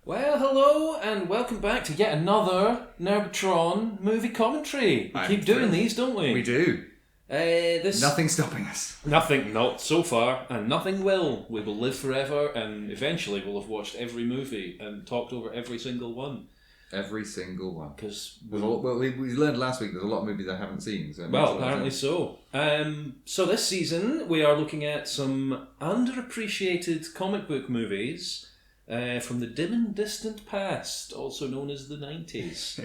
Well, hello, and welcome back to yet another Nerdmotron Movie Commentary. We keep doing these, don't we? We do. Nothing's stopping us. Nothing, not so far, and nothing will. We will live forever, and eventually we'll have watched every movie and talked over every single one. Every single one. Because we learned last week there's a lot of movies I haven't seen. So apparently so. So this season we are looking at some underappreciated comic book movies from the dim and distant past, also known as the 90s.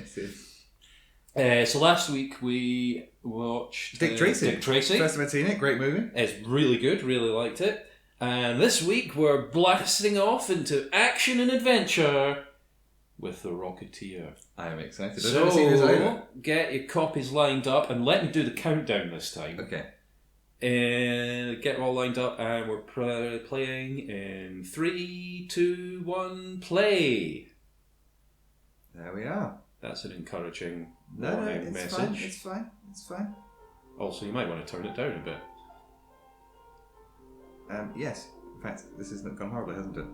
So last week we watched Dick Tracy. First time I'd seen it, great movie. It's really good, really liked it. And this week we're blasting off into action and adventure with the Rocketeer. I am excited. So get your copies lined up and let me do the countdown this time. Okay. Get all lined up and we're playing in 3, 2, 1, play. There we are. That's an encouraging warning message. It's fine. Also, you might want to turn it down a bit. Yes. In fact, this hasn't gone horribly, hasn't it?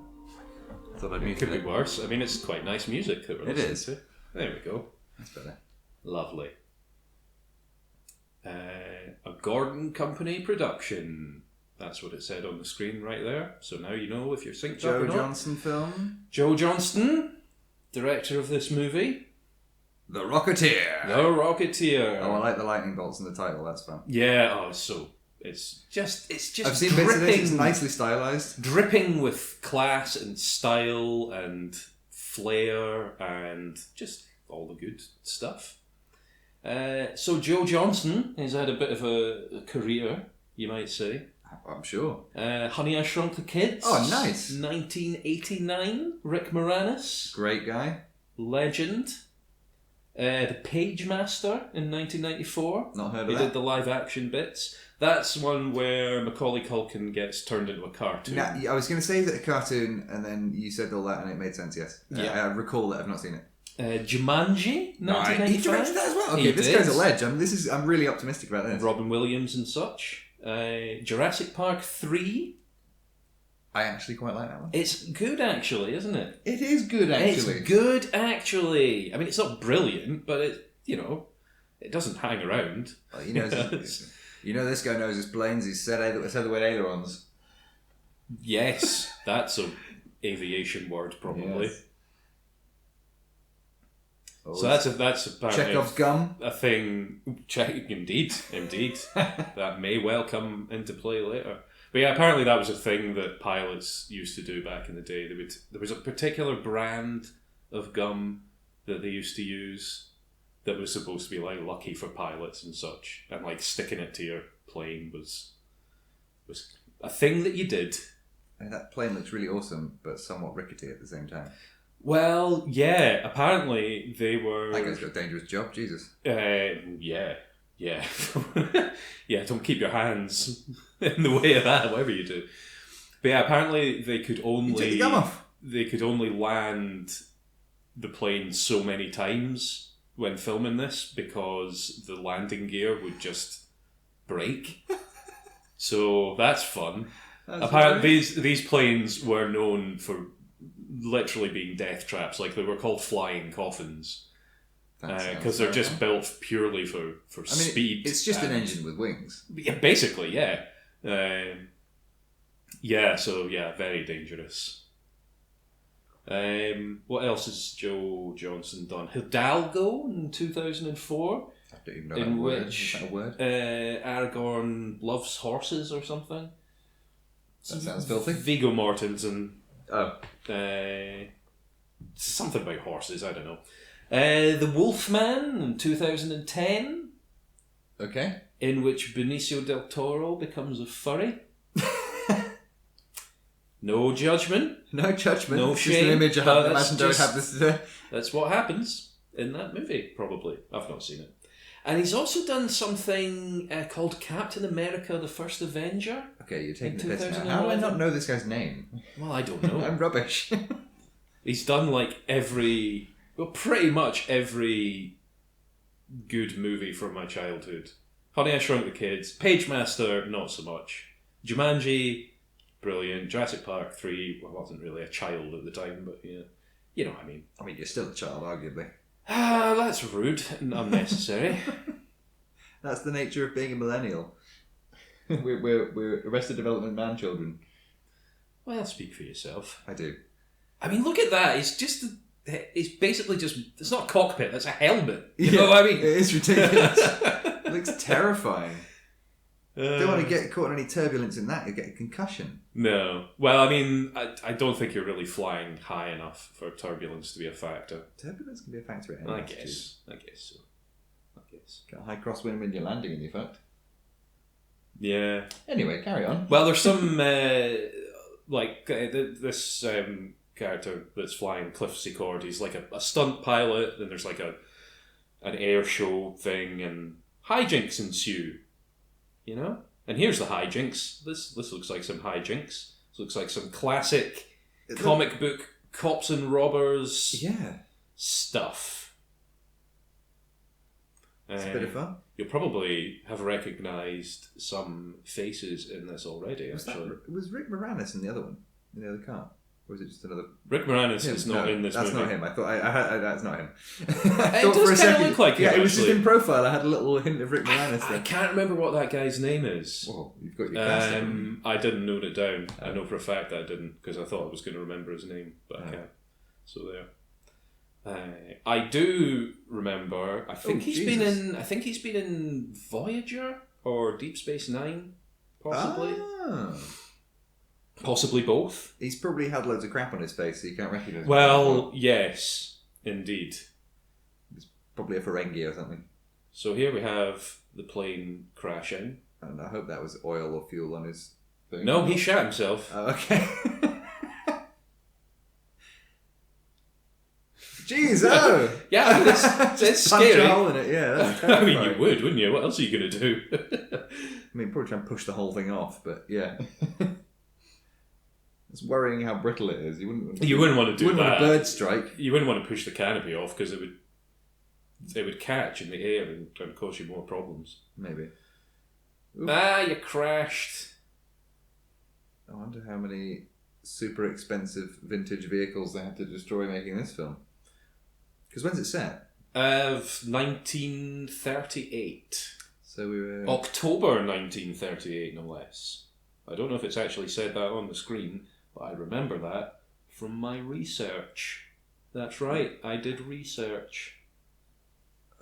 I thought It could be worse. I mean, it's quite nice music that we're listening to. There we go. That's better. Lovely. A Gordon Company production. That's what it said on the screen right there. So now you know if you're synced up or not. Joe Johnston film. Joe Johnston, director of this movie. The Rocketeer. The Rocketeer. Oh, I like the lightning bolts in the title. That's fun. Yeah. It's just. I've seen bits of it. It's nicely stylized. Dripping with class and style and flair and just all the good stuff. So Joe Johnston has had a bit of a career, you might say. I'm sure. Honey, I Shrunk the Kids. Oh, nice. 1989. Rick Moranis. Great guy. Legend. The Page Master in 1994. Not heard of that. He did the live action bits. That's one where Macaulay Culkin gets turned into a cartoon. Now, I was going to say that a cartoon, and then you said all that, and it made sense. Yes. Yeah. I recall that. I've not seen it. Jumanji, 1995. He directed that as well. Okay, this guy's a ledge. I'm really optimistic about this. Robin Williams and such. Jurassic Park 3. I actually quite like that one. It's good, actually, isn't it? It is good, actually. It's good, actually. I mean, it's not brilliant, but it doesn't hang around. Well, this guy knows his planes. He's said the word ailerons. Yes, that's an aviation word, probably. Yes. So that's apparently Chekhov's gum. A thing. Indeed. That may well come into play later. But yeah, apparently that was a thing that pilots used to do back in the day. There was a particular brand of gum that they used to use that was supposed to be like lucky for pilots and such, and like sticking it to your plane was a thing that you did. And that plane looks really awesome, but somewhat rickety at the same time. Well, yeah. Apparently they were. That guy's got a dangerous job. Jesus. Yeah. Yeah, don't keep your hands in the way of that, whatever you do. But yeah, apparently they could only take the gum off. They could only land the plane so many times when filming this because the landing gear would just break. So that's fun. Apparently these planes were known for literally being death traps. Like they were called flying coffins. Because they're just built purely for speed. It's just an engine with wings. Yeah, basically, yeah. Very dangerous. What else has Joe Johnston done? Hidalgo in 2004. I don't even know in which that word. Aragorn loves horses or something. That sounds filthy. Viggo Mortensen. Something about horses, I don't know. The Wolfman in 2010. Okay. In which Benicio del Toro becomes a furry. No judgment. No judgment. No it's shame. Just an image I haven't imagined I would have this today. That's what happens in that movie, probably. I've not seen it. And he's also done something called Captain America: The First Avenger. Okay, you're taking the piss now. How do I not know this guy's name? Well, I don't know. I'm rubbish. He's done pretty much every good movie from my childhood. Honey, I Shrunk the Kids. Page Master, not so much. Jumanji, brilliant. Jurassic Park 3, well, I wasn't really a child at the time, but yeah. You know what I mean. I mean, you're still a child, arguably. Ah, that's rude and unnecessary. That's the nature of being a millennial. We're Arrested Development man children. Well, speak for yourself. I do. I mean, look at that. It's basically just... It's not a cockpit, that's a helmet. You know what I mean? It is ridiculous. It looks terrifying. Don't want to get caught in any turbulence in that. You'll get a concussion. No. Well, I mean, I don't think you're really flying high enough for turbulence to be a factor. Turbulence can be a factor at any I altitude. guess so. Got a high crosswind when you're landing and you're fucked. Yeah. Anyway, carry on. Well, there's some, this character that's flying Cliff Secord. He's like a stunt pilot, and there's like an air show thing, and hijinks ensue. You know? And here's the hijinks. This looks like some hijinks. This looks like some classic comic book cops and robbers stuff. It's a bit of fun. You'll probably have recognised some faces in this already, actually. Was Rick Moranis in the other one? In the other car? Or was it just another... Rick Moranis is not in this movie. That's not him. I thought... that's not him. It does kind of look like him, Yeah, it was just in profile. I had a little hint of Rick Moranis there. I can't remember what that guy's name is. Well, you've got your cast. I didn't note it down. I know for a fact that I didn't, because I thought I was going to remember his name, but I can't. So there. I do remember. I think he's been in Voyager or Deep Space Nine, possibly. Possibly both. He's probably had loads of crap on his face, so you can't recognise him. Well, yes, indeed. It's probably a Ferengi or something. So here we have the plane crashing. And I hope that was oil or fuel on his thing. No, he shot himself. Oh, okay. Jeez, oh! Yeah, I mean, it's scary. Punch a hole in it, yeah. That's I mean, you would, wouldn't you? What else are you going to do? I mean, probably try and push the whole thing off, but yeah. It's worrying how brittle it is. You wouldn't want to do that. Want a bird strike. You wouldn't want to push the canopy off because it would catch in the air and cause you more problems. Maybe. Oof. You crashed. I wonder how many super expensive vintage vehicles they had to destroy making this film. Because when's it set? Of 1938. So we were... October 1938, no less. I don't know if it's actually said that on the screen, but I remember that from my research. That's right, I did research.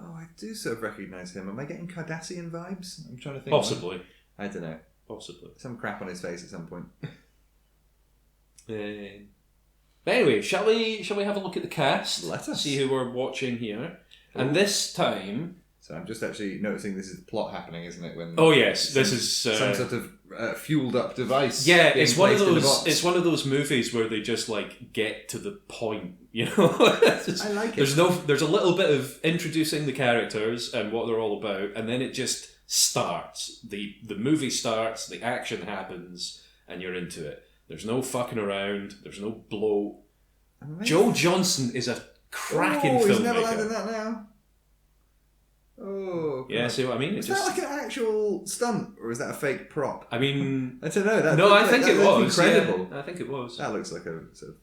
Oh, I do sort of recognise him. Am I getting Cardassian vibes? I'm trying to think. Possibly. I don't know. Possibly. Some crap on his face at some point. But anyway, shall we have a look at the cast? Let us. See who we're watching here. Oh. And this time... So I'm just actually noticing this is the plot happening, isn't it? When this is... some sort of fueled up device. Yeah, it's one of those movies where they just like get to the point, you know? I like it. There's a little bit of introducing the characters and what they're all about, and then it just starts. The movie starts, the action happens, and you're into it. There's no fucking around. There's no blow. Joe Johnston is a cracking filmmaker. He's never landed that now. Oh, God. Yeah, see what I mean? Is that like an actual stunt, or is that a fake prop? I mean... I don't know. I think it was. Incredible. Yeah, I think it was. That looks like a sort of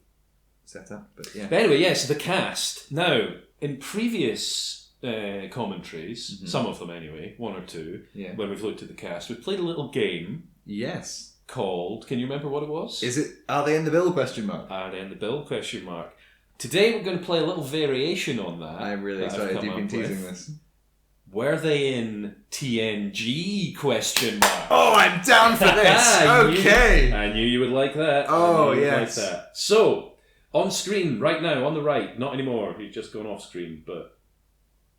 setup, but yeah. But anyway, yes, the cast. Now, in previous commentaries, some of them anyway, one or two, when we've looked at the cast, we've played a little game. Yes. Called, can you remember what it was? Are they in the bill, question mark? Are they in the bill, question mark? Today we're going to play a little variation on that. I'm really excited you've been teasing this. Were they in TNG, question mark? Oh, I'm down for this! Okay! I knew you would like that. Oh, yes. Like that. So, on screen, right now, on the right, not anymore, he's just gone off screen, but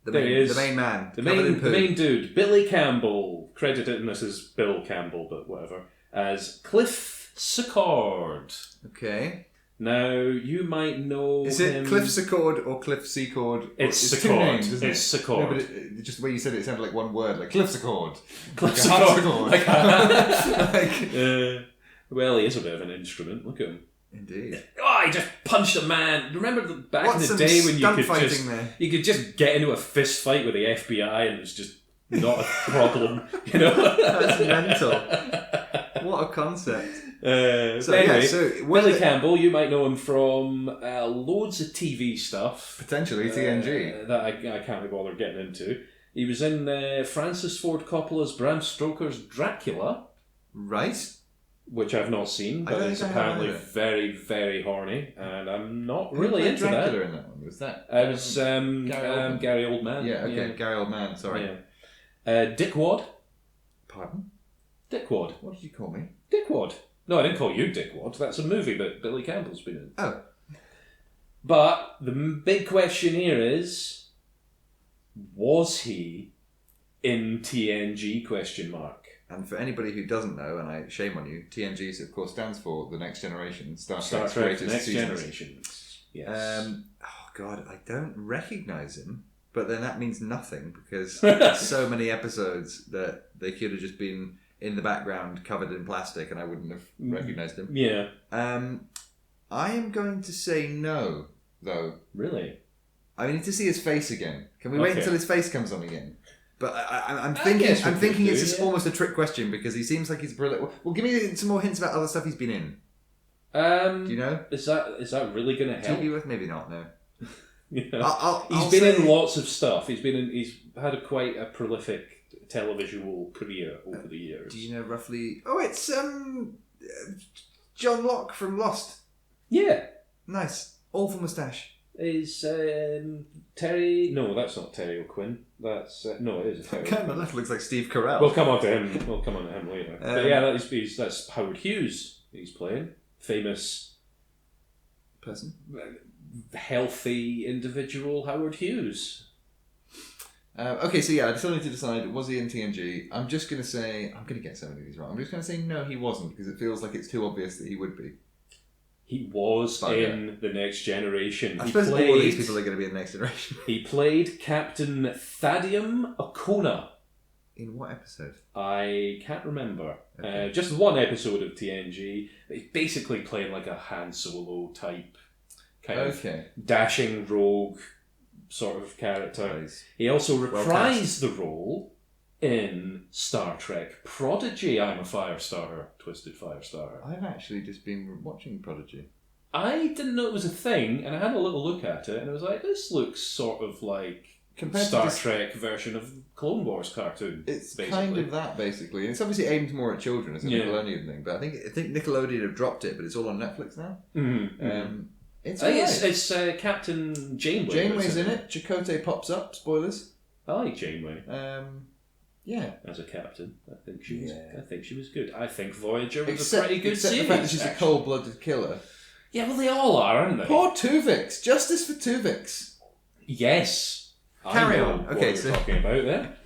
there he is. The main man. The main dude, Billy Campbell, credited in this as Bill Campbell, but whatever, as Cliff Secord. Okay. Now, you might know Is it Cliff Secord or Cliff Secord? It's Secord. Two names, isn't it's Secord. No, but just the way you said it sounded like one word, like Cliff Secord. Cliff Secord. Well, he is a bit of an instrument. Look at him. Indeed. Oh, he just punched a man. Remember back in the day when you could just get into a fist fight with the FBI and it was just not a problem, you know? That's mental. What a concept. Anyway, Billy Campbell, you might know him from loads of TV stuff. Potentially TNG. That I can't be bothered getting into. He was in Francis Ford Coppola's Bram Stoker's Dracula. Right. Which I've not seen, but it's apparently very, very horny, and I'm not really into Dracula that. In that one? Was that? It was Gary Oldman. Yeah, okay, Gary Oldman, sorry. Yeah. Dick Wad. Pardon? Dick Wad. What did you call me? Dick Wad. No, I didn't call you Dick Wad. That's a movie that Billy Campbell's been in. Oh. But the big question here is, was he in TNG, question mark? And for anybody who doesn't know, and shame on you, TNG of course stands for The Next Generation, Star Trek Next Generation. Yes. Oh God, I don't recognise him, but then that means nothing because there's so many episodes that they could have just been in the background covered in plastic and I wouldn't have recognised him. Yeah. I am going to say no, though. Really? I need to see his face again. Can we wait until his face comes on again? But I'm thinking it's almost a trick question because he seems like he's brilliant. Well, give me some more hints about other stuff he's been in. Do you know? Is that really going to help? TV with maybe not. No. Yeah. He's been in lots of stuff. He's had quite a prolific televisual career over the years. Do you know roughly? Oh, it's John Locke from Lost. Yeah. Nice. Awful moustache. Is Terry? No, that's not Terry O'Quinn. That's no, it is. That guy on the left looks like Steve Carell. We'll come on to him later. But yeah, that's Howard Hughes. He's playing famous person, healthy individual Howard Hughes. Okay, so yeah, I still need to decide, was he in TNG? I'm just going to say, I'm going to get so many of these wrong. I'm just going to say no, he wasn't, because it feels like it's too obvious that he would be. He was in The Next Generation. I suppose all of these people are going to be in The Next Generation. He played Captain Thadium Okona. In what episode? I can't remember. Okay. Just one episode of TNG. He's basically playing like a Han Solo type, kind of dashing rogue sort of character. Nice. He also reprised the role in Star Trek Prodigy. I'm a Firestarter, Twisted Firestarter. I've actually just been watching Prodigy. I didn't know it was a thing, and I had a little look at it, and I was like, this looks sort of like Star Trek version of Clone Wars cartoon. It's kind of that, basically. And it's obviously aimed more at children as a Nickelodeon thing, but I think Nickelodeon have dropped it, but it's all on Netflix now. Mm-hmm. It's Captain Janeway. Janeway's in it. Chakotay pops up. Spoilers. I like Janeway. Yeah. As a captain, I think she was good. I think Voyager was a pretty good series. The fact that she's a cold-blooded killer. Yeah, well, they all are, aren't they? Poor Tuvix. Justice for Tuvix. Yes. Carry on. Okay, so talking about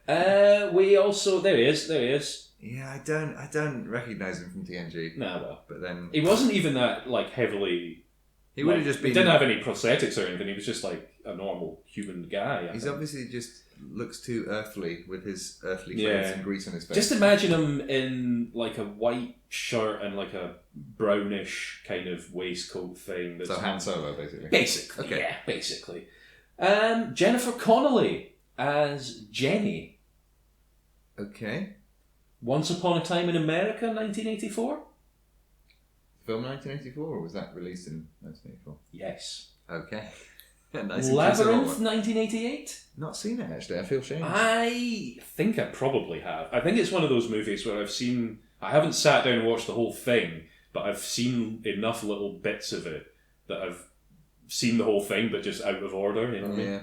there. We also there he is. Yeah, I don't recognise him from TNG. Nah, well, but then he wasn't even that heavily. He would have just been. He didn't have any prosthetics or anything. He was just like a normal human guy. He's obviously just looks too earthly with his earthly clothes and grease on his face. Just imagine him in like a white shirt and like a brownish kind of waistcoat thing. So Han Solo, basically. Basically, yeah, basically. Jennifer Connelly as Jenny. Okay. Once Upon a Time in America, 1984. Film 1984, or was that released in 1984? Yes. Okay. Nice. Labyrinth 1988. Not seen it actually. I feel ashamed. I think I probably have. I think it's one of those movies where I haven't sat down and watched the whole thing, but I've seen enough little bits of it that I've seen the whole thing, but just out of order. You know what I mean?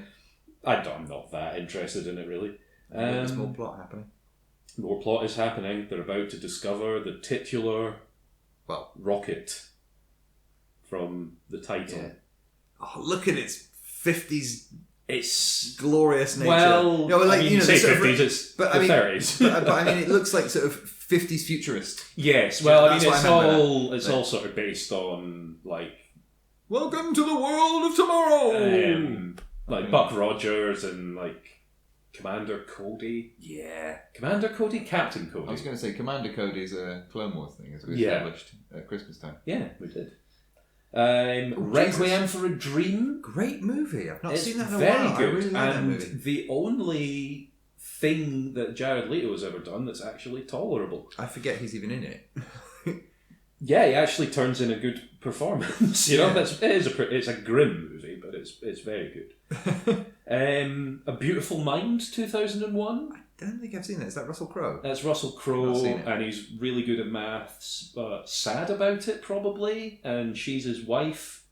I'm not that interested in it really. There's more plot happening. More plot is happening. They're about to discover the titular rocket from the title. Yeah. Oh, look at its 50s. It's glorious nature. Well, no, like, you say 50s, it's the 30s. but I mean, it looks like sort of 50s futurist. Yes, well, I mean, it's all sort of based on like, welcome to the world of tomorrow. Buck Rogers and like Commander Cody. Yeah, Commander Cody, Captain Cody. I was going to say Commander Cody's a Clone Wars thing, as we established at Christmas time. Yeah, we did. Requiem for a Dream. Great movie. I've not seen that in a very while. Good. I really like that movie. The only thing that Jared Leto has ever done that's actually tolerable. I forget he's even in it. Yeah, he actually turns in a good performance. It's a grim movie, but it's very good. A Beautiful Mind, 2001. I don't think I've seen it. Is that Russell Crowe? That's Russell Crowe, and he's really good at maths, but sad about it probably. And she's his wife.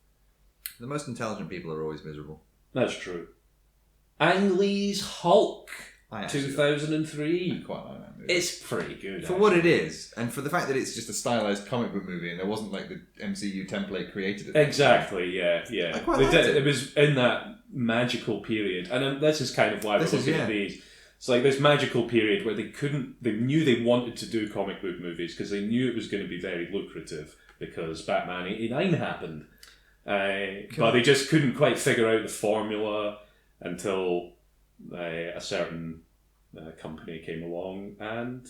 The most intelligent people are always miserable. That's true. Ang Lee's Hulk, 2003. I quite like that movie. It's pretty good. For what it is, and for the fact that it's just a stylized comic book movie and there wasn't like the MCU template created. Exactly, yeah. I quite liked it. It was in that magical period. And this is kind of why we're looking at these. It's like this magical period where they knew they wanted to do comic book movies because they knew it was going to be very lucrative because Batman 89 happened. But they just couldn't quite figure out the formula until a certain company came along and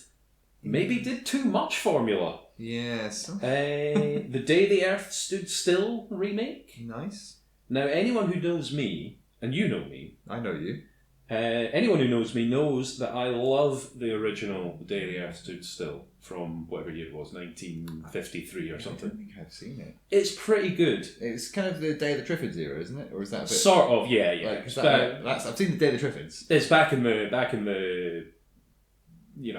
maybe did too much formula. Yes. The Day the Earth Stood Still remake. Nice. Now, anyone who knows me, and you know me. I know you. Anyone who knows me knows that I love the original The Day the Earth Stood Still from whatever year it was, 1953 or something. I don't think I've seen it. It's pretty good. It's kind of the Day of the Triffids era, isn't it? Or is that a bit... Sort of, yeah. I've seen the Day of the Triffids. It's back in the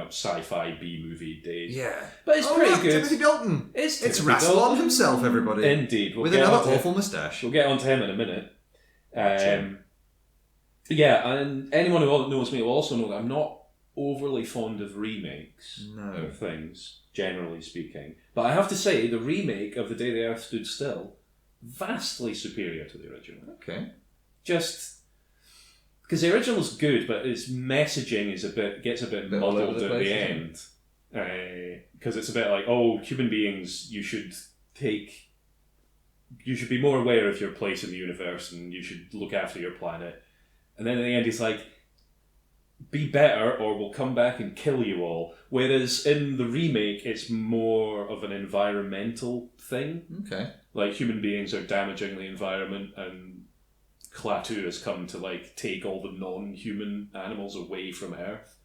sci-fi B-movie days. Yeah. But it's pretty good. Timothy Dalton. It's Rassilon himself, everybody. Indeed. With another awful moustache. We'll get on to him in a minute. Yeah, and anyone who knows me will also know that I'm not overly fond of remakes of things, generally speaking. But I have to say, the remake of The Day the Earth Stood Still, vastly superior to the original. Okay. Just because the original's good, but its messaging gets a bit muddled at the end. Because it's a bit like, human beings, you should be more aware of your place in the universe and you should look after your planet. And then at the end, he's like, be better or we'll come back and kill you all. Whereas in the remake, it's more of an environmental thing. Okay. Like, human beings are damaging the environment and Klaatu has come to, take all the non-human animals away from Earth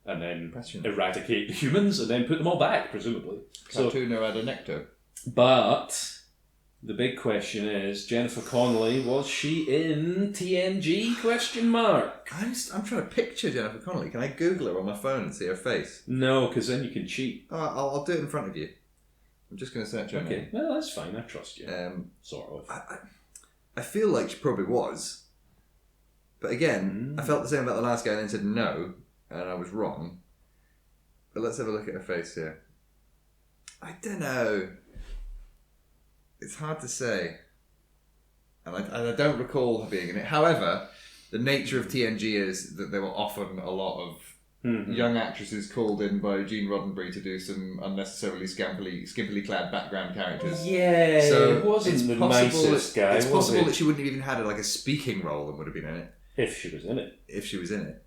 and then eradicate the humans and then put them all back, presumably. Klaatu no adonecto. But... the big question is, Jennifer Connelly, was she in TNG? ? I'm trying to picture Jennifer Connelly. Can I Google her on my phone and see her face? No, because then you can cheat. I'll do it in front of you. I'm just going to search her name. Okay, well, that's fine. I trust you. Sort of. I feel like she probably was. But again, I felt the same about the last guy and then said no, and I was wrong. But let's have a look at her face here. I don't know. It's hard to say. And I don't recall her being in it. However, the nature of TNG is that there were often a lot of young actresses called in by Gene Roddenberry to do some unnecessarily skimpily clad background characters. Yeah, so it wasn't the nicest guy. It's possible that she wouldn't have even had a speaking role and would have been in it. If she was in it.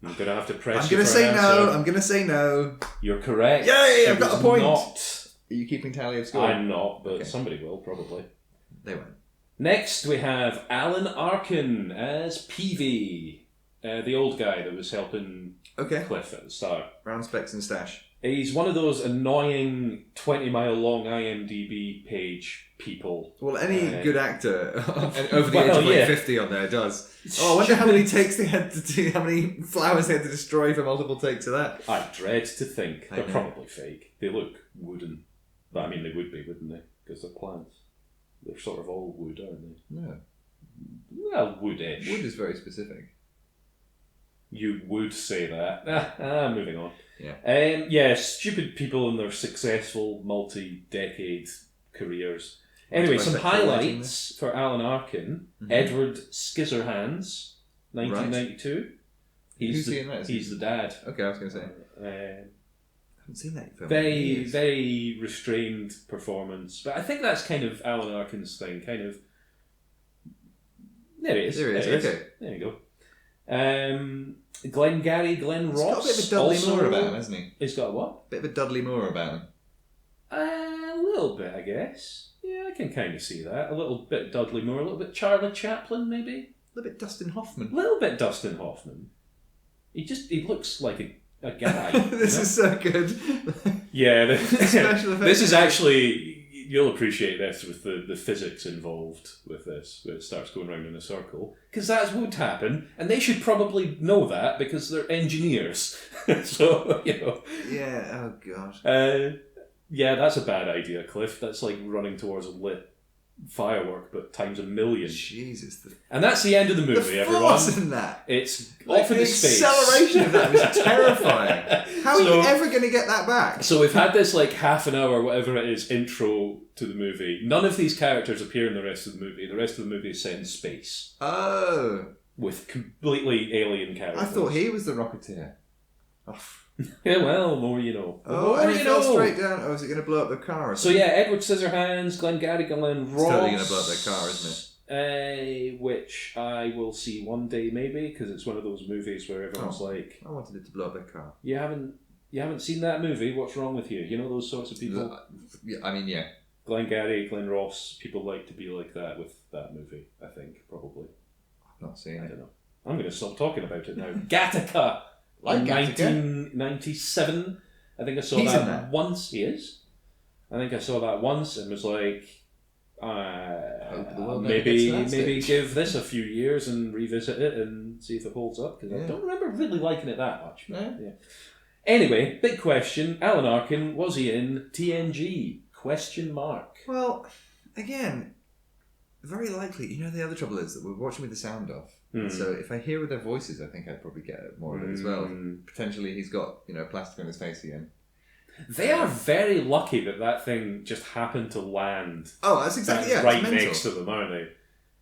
I'm going to have to press I'm going to say no. You're correct. Yay, I've got a point. Are you keeping tally of score? I'm not, but somebody will, probably. They won't. Next, we have Alan Arkin as Peavy, the old guy that was helping Cliff at the start. Brown specs and stash. He's one of those annoying 20-mile-long IMDb page people. Well, any good actor over the age of 50 on there does. I wonder how many takes they had to do, how many flowers they had to destroy for multiple takes of that. I dread to think. They're probably fake. They look wooden. But I mean, they would be, wouldn't they? Because they're plants. They're sort of all wood, aren't they? No. Well, woodish. Wood is very specific. You would say that. Moving on. Yeah. Stupid people in their successful multi-decade careers. Anyway, some highlights for Alan Arkin. Edward Scissorhands, 1992. Right. Who's he in that? He's the dad. Okay, I was going to say. I haven't seen that film. Very restrained performance. But I think that's kind of Alan Arkin's thing. Kind of... There it is. Okay. There you go. Glenn Ross. He's got a bit of a Dudley Moore about him, hasn't he? He's got what? Bit of a Dudley Moore about him. A little bit, I guess. Yeah, I can kind of see that. A little bit Dudley Moore, a little bit Charlie Chaplin, maybe. A little bit Dustin Hoffman. A little bit Dustin Hoffman. He looks like a guy. This is so good. Yeah, Special effects. this is actually... You'll appreciate this with the physics involved with this, where it starts going round in a circle. Because that would happen, and they should probably know that because they're engineers. So, Yeah, oh god. Yeah, that's a bad idea, Cliff. That's like running towards a lit firework, but times 1,000,000. Jesus. And that's the end of the movie, the everyone. force in that. It's Like, off into space. The acceleration of that was terrifying. How are you ever going to get that back? So we've had this like half an hour, whatever it is, intro to the movie. None of these characters appear in the rest of the movie. The rest of the movie is set in space. Oh. With completely alien characters. I thought he was the Rocketeer. Oh. Yeah, well, more you know. Oh, and he fell straight down. Oh, is it going to blow up the car? Or so yeah, Edward Scissorhands, Glengarry Glen Ross. It's totally going to blow up their car, isn't it? Which I will see one day maybe, because it's one of those movies where everyone's like, I wanted it to blow up their car. You haven't seen that movie? What's wrong with you? You know those sorts of people. Yeah, I mean, yeah. Glengarry, Glen Ross, people like to be like that with that movie. I think probably. I've not seen it. I don't know. I'm going to stop talking about it now. Gattaca. Like in Gattaca? 1997. I think I saw He's that, in that once. He is. I think I saw that once and was like, maybe give this a few years and revisit it and see if it holds up, because I don't remember really liking it that much. No? Yeah. Anyway, big question. Alan Arkin, was he in TNG? Question mark. Well, again, very likely. You know, the other trouble is that we're watching with the sound off. So if I hear with their voices, I think I'd probably get more of it as well. Potentially he's got, plastic on his face again. They are very lucky that thing just happened to land. Oh, that's exactly, right next to them, aren't they?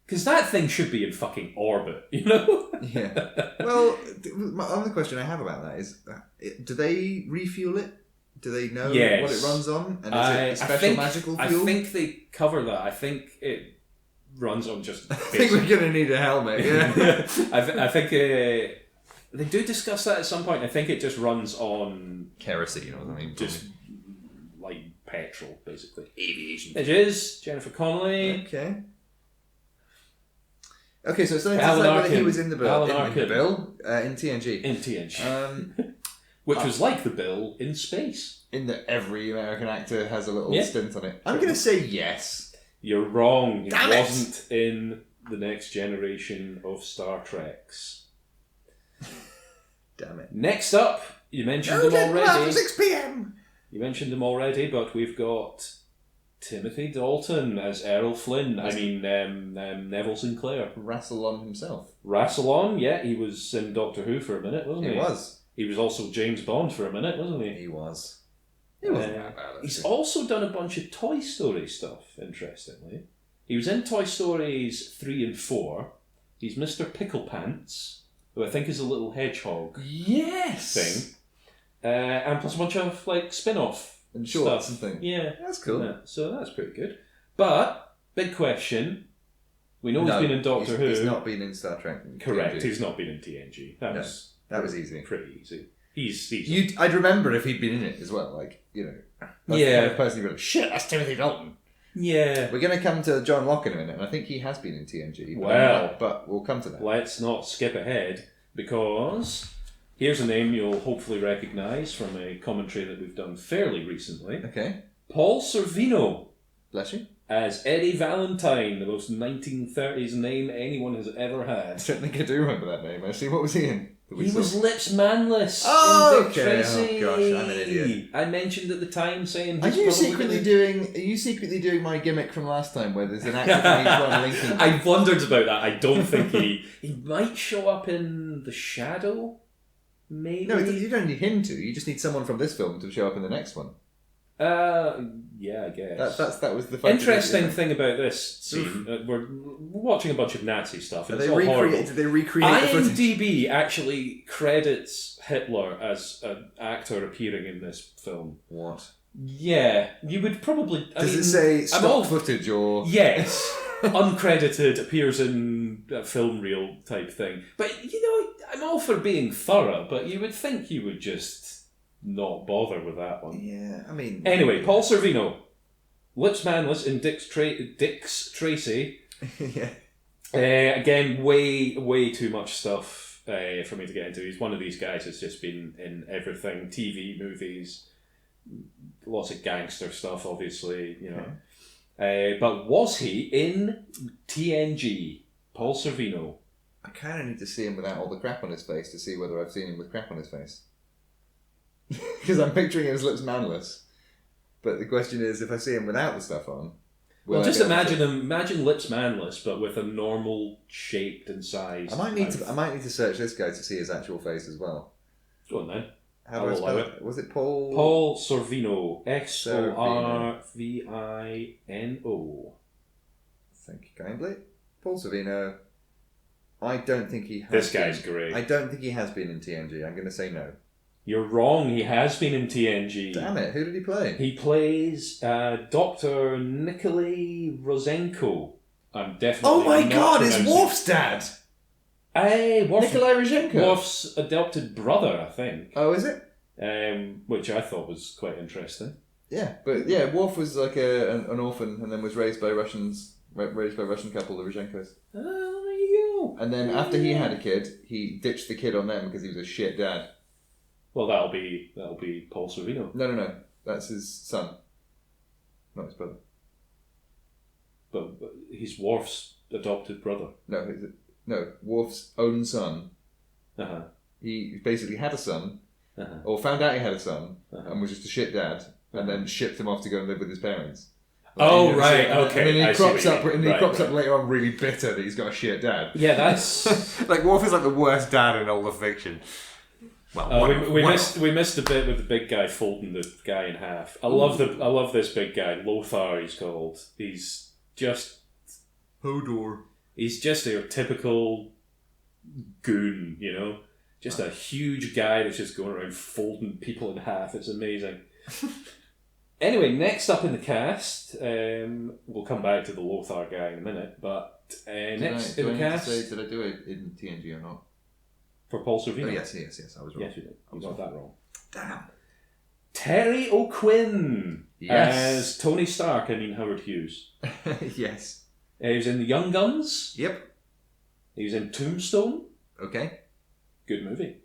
Because that thing should be in fucking orbit, Yeah. Well, my other question I have about that is, do they refuel it? Do they know what it runs on? And is it a special magical fuel? I think they cover that. I think it runs on just... I think we're going to need a helmet, yeah. I think they do discuss that at some point. I think it just runs on... kerosene, or something. Just like petrol, basically. Aviation. It is. Jennifer Connelly. Okay, so it's something to say whether he was in the bill. In TNG. In TNG. Which was like the bill in space. In that every American actor has a little stint on it. I'm going to say yes. You're wrong. It wasn't in the next generation of Star Treks. Damn it. Next up, you mentioned them already. 6 p.m. You mentioned them already, but we've got Timothy Dalton as Errol Flynn. Neville Sinclair. Rassilon himself. Rassilon, yeah. He was in Doctor Who for a minute, wasn't he? He was. He was also James Bond for a minute, wasn't he? He was. He wasn't that bad. He's also done a bunch of Toy Story stuff, interestingly. He was in Toy Stories 3 and 4. He's Mr. Pickle Pants, who I think is a little hedgehog thing. And plus a bunch of spin-off and shorts stuff. And things. Yeah. That's cool. Yeah, so that's pretty good. But, big question. We know he's been in Doctor Who. He's not been in Star Trek. Correct, TNG. he's not been in TNG. That was easy. Pretty easy. He's I'd remember if he'd been in it as well. That's the kind of person you'd be like, shit, that's Timothy Dalton. Yeah. We're going to come to John Locke in a minute, and I think he has been in TNG. But we'll come to that. Let's not skip ahead, because here's a name you'll hopefully recognise from a commentary that we've done fairly recently. Okay. Paul Sorvino. Bless you. As Eddie Valentine, the most 1930s name anyone has ever had. I don't think I do remember that name, actually. What was he in? He was Lips Manless in Dick Tracy. Oh gosh, I'm an idiot. I mentioned at the time saying... Are you secretly doing my gimmick from last time where there's an actor from each one linking? I wondered about that. I don't think he might show up in The Shadow, maybe? No, you don't need him to. You just need someone from this film to show up in the next one. Yeah, I guess. That was the interesting thing about this scene. We're watching a bunch of Nazi stuff. And Did they recreate IMDb actually credits Hitler as an actor appearing in this film. What? Yeah, you would probably... Does it say stock footage or... Yes. Uncredited, appears in a film reel type thing. But, I'm all for being thorough, but you would think you would just... not bother with that one. Yeah, I mean... Anyway, Paul Sorvino. Lips Manless in Dick's Tracy. Yeah. Again, way too much stuff for me to get into. He's one of these guys that's just been in everything. TV, movies, lots of gangster stuff, obviously, you know. But was he in TNG? Paul Sorvino. I kind of need to see him without all the crap on his face to see whether I've seen him with crap on his face. Because I'm picturing him as lips manless. But the question is, if I see him without the stuff on... Well, just imagine lips manless, but with a normal shaped and sized. I might need to search this guy to see his actual face as well. Go on then. How do I spell it? Was it Paul? Paul Sorvino. Sorvino. Thank you kindly. Paul Sorvino. I don't think he has. This guy's great. I don't think he has been in TNG. I'm going to say no. You're wrong. He has been in TNG. Damn it! Who did he play? He plays Dr. Nikolai Rosenko. I'm definitely. Oh my God! It's Worf's dad. Hey, Nikolai Rosenko. Worf's adopted brother, I think. Oh, is it? Which I thought was quite interesting. Yeah, but yeah, Worf was like an orphan, and then was raised by Russians, raised by a Russian couple, the Rosenkos. Oh, there you go. And then after he had a kid, he ditched the kid on them because he was a shit dad. Well, that'll be Paul Sorvino. No. That's his son, not his brother. But he's Worf's adopted brother. No, Worf's own son. Uh-huh. He basically had a son, uh-huh. or found out he had a son, uh-huh. and was just a shit dad, and then shipped him off to go and live with his parents. Oh, right, okay. And then he crops up later on really bitter that he's got a shit dad. Yeah, that's... like, Worf is like the worst dad in all the fiction. Well, we missed a bit with the big guy folding the guy in half. I love this big guy. Lothar, he's called. He's just Hodor. He's just your typical goon, you know, just a huge guy that's just going around folding people in half. It's amazing. Anyway, next up in the cast, we'll come back to the Lothar guy in a minute. But next in the cast, did I do it in TNG or not? For Paul Sorvino? Oh, yes, I was wrong. Yes, you did. You got that wrong. Damn. Terry O'Quinn as Tony Stark, Howard Hughes. Yes. He was in The Young Guns. Yep. He was in Tombstone. Okay. Good movie.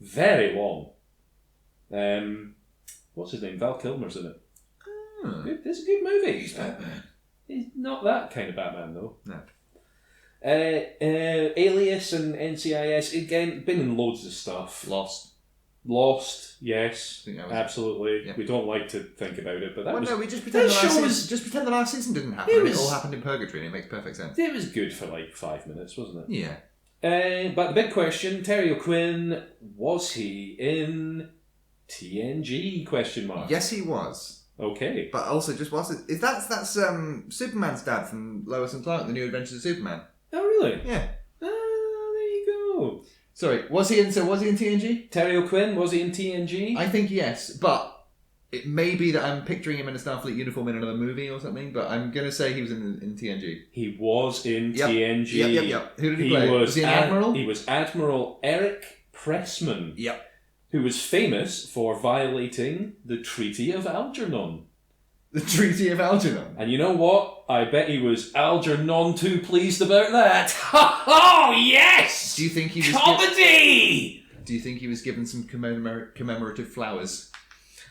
Very long. What's his name? Val Kilmer's in it. It's a good movie. He's Batman. He's not that kind of Batman, though. No. Alias and NCIS, again, been in loads of stuff. Lost, yes, absolutely. Yeah. We don't like to think about it, but we just pretend the last season didn't happen. It all happened in Purgatory, and it makes perfect sense. It was good for like 5 minutes, wasn't it? Yeah. But the big question, Terry O'Quinn, was he in TNG? Question mark. Yes, he was. Okay. But also, just that's Superman's dad from Lois and Clark, The New Adventures of Superman. Oh, really? Yeah. Oh, there you go. Sorry, was he in TNG? Terry O'Quinn, was he in TNG? I think yes, but it may be that I'm picturing him in a Starfleet uniform in another movie or something, but I'm going to say he was in TNG. He was in TNG. Yep. Who did he play? Was he an Admiral? He was Admiral Eric Pressman. Yep. Who was famous for violating the Treaty of Algernon. The Treaty of Algernon? And you know what? I bet he was Algernon too pleased about that. Oh, yes! Do you think he was... Comedy! Do you think he was given some commemorative flowers?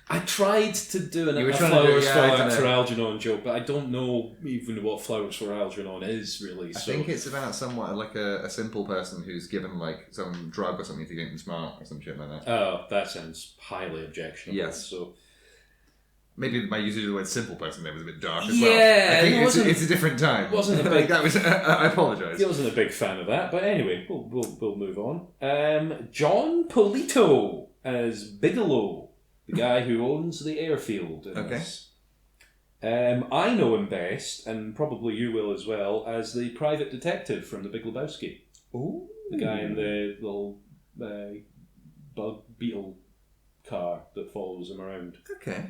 I tried to do a flowers for Algernon joke, but I don't know even what flowers for Algernon is, really. I think it's about somewhat like a simple person who's given like some drug or something to get them smart or some shit like that. Oh, that sounds highly objectionable. Yes. So maybe my usage of the word simple person there was a bit dark as well. Yeah, I think it's a different time. Wasn't a big. I apologise. He wasn't a big fan of that, but anyway, we'll move on. John Polito as Bigelow. The guy who owns the airfield. Okay. I know him best, and probably you will as well, as the private detective from The Big Lebowski. Ooh. The guy in the little bug beetle car that follows him around. Okay.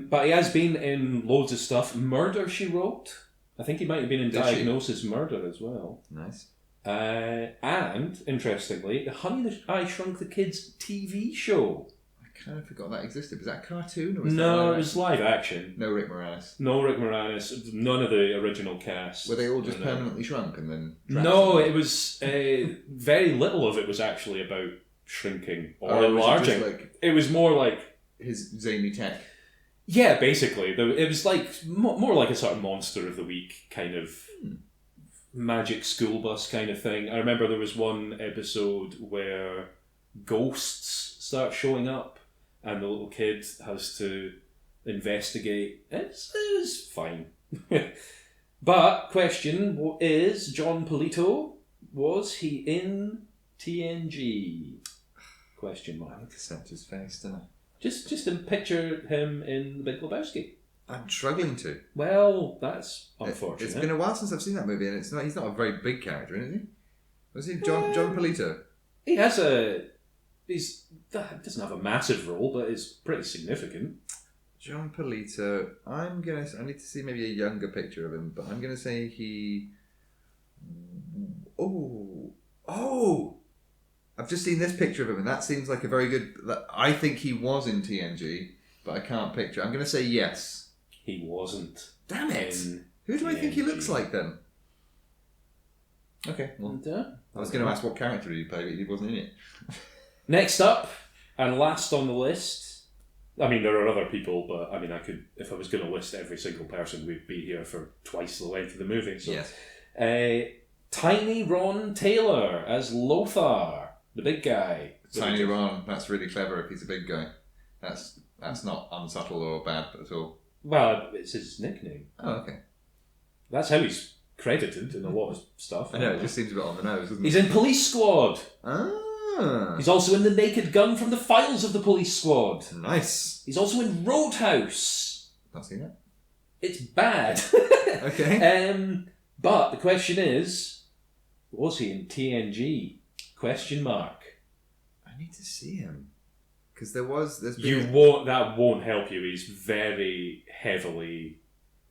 But he has been in loads of stuff. Murder, She Wrote. I think he might have been in Diagnosis Murder as well. Nice. And, interestingly, the Honey, I Shrunk the Kids TV show. I kind of forgot that existed. Was that a cartoon? Or it was live action. No Rick Moranis. None of the original cast. Were they all just permanently shrunk and then... No, it was... very little of it was actually about shrinking or enlarging. It was more like his zany tech. Yeah, basically. It was like more like a sort of monster of the week kind of magic school bus kind of thing. I remember there was one episode where ghosts start showing up and the little kid has to investigate. It's fine. But, question is, John Polito, was he in TNG? Question mark. I need to set his face, don't I? Just picture him in The Big Lebowski. I'm struggling to. Well, that's unfortunate. It's been a while since I've seen that movie, and he's not a very big character, is he? Was he John Polito? He doesn't have a massive role, but it's pretty significant. John Polito. I need to see maybe a younger picture of him, but I'm gonna say he. Oh! I've just seen this picture of him, and that seems like a very good. I think he was in TNG, but I can't picture. I'm gonna say yes. He wasn't. Damn it! Who do I think he looks like then? Okay. Well, I was going to ask what character he played, but he wasn't in it. Next up, and last on the list, I mean, there are other people, but I mean, I could, if I was going to list every single person, we'd be here for twice the length of the movie. So. Yes. Tiny Ron Taylor as Lothar, the big guy. Tiny Ron, that's really clever if he's a big guy. That's not unsubtle or bad at all. Well, it's his nickname. Oh, okay. That's how he's credited in a lot of stuff. I know, it just seems a bit on the nose, doesn't it? He's in Police Squad. Ah. He's also in The Naked Gun from the Files of the Police Squad. Nice. He's also in Roadhouse. Not seen it. It's bad. Okay. But the question is, was he in TNG? Question mark. I need to see him. Because there's that won't help you. He's very heavily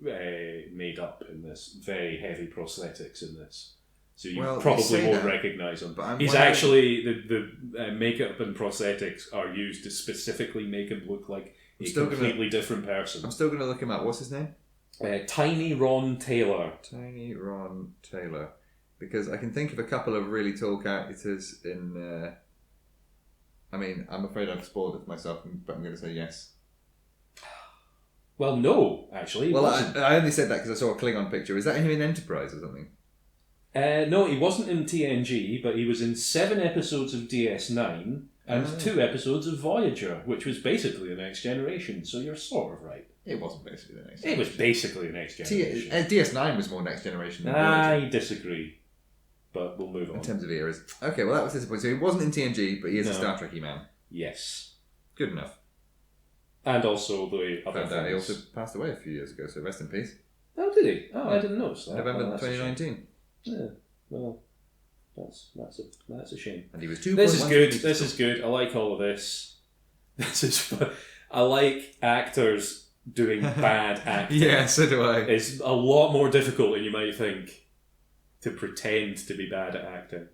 made up in this. Very heavy prosthetics in this. So you probably won't recognise him. He's actually, the makeup and prosthetics are used to specifically make him look like a completely different person. I'm still going to look him up. What's his name? Tiny Ron Taylor. Tiny Ron Taylor. Because I can think of a couple of really tall characters in... I mean, I'm afraid I've spoiled it for myself, but I'm going to say yes. Well, no, actually. Well, I only said that because I saw a Klingon picture. Is that him in Enterprise or something? No, he wasn't in TNG, but he was in 7 episodes of DS9 and 2 episodes of Voyager, which was basically the Next Generation, so you're sort of right. It wasn't basically the Next Generation. It was basically the Next Generation. DS9 was more Next Generation than Voyager. I disagree. But we'll move on. In terms of eras. Okay, well that was disappointing. So he wasn't in TNG, but he is a Star Trek-y man. Yes. Good enough. And also the other things. He also passed away a few years ago, so rest in peace. Oh, did he? Oh, I didn't notice that. November 2019. Yeah, well, that's a shame. And he was 2. This is good. This is good. I like all of this. This is fun. I like actors doing bad acting. Yeah, so do I. It's a lot more difficult than you might think to pretend to be bad at acting.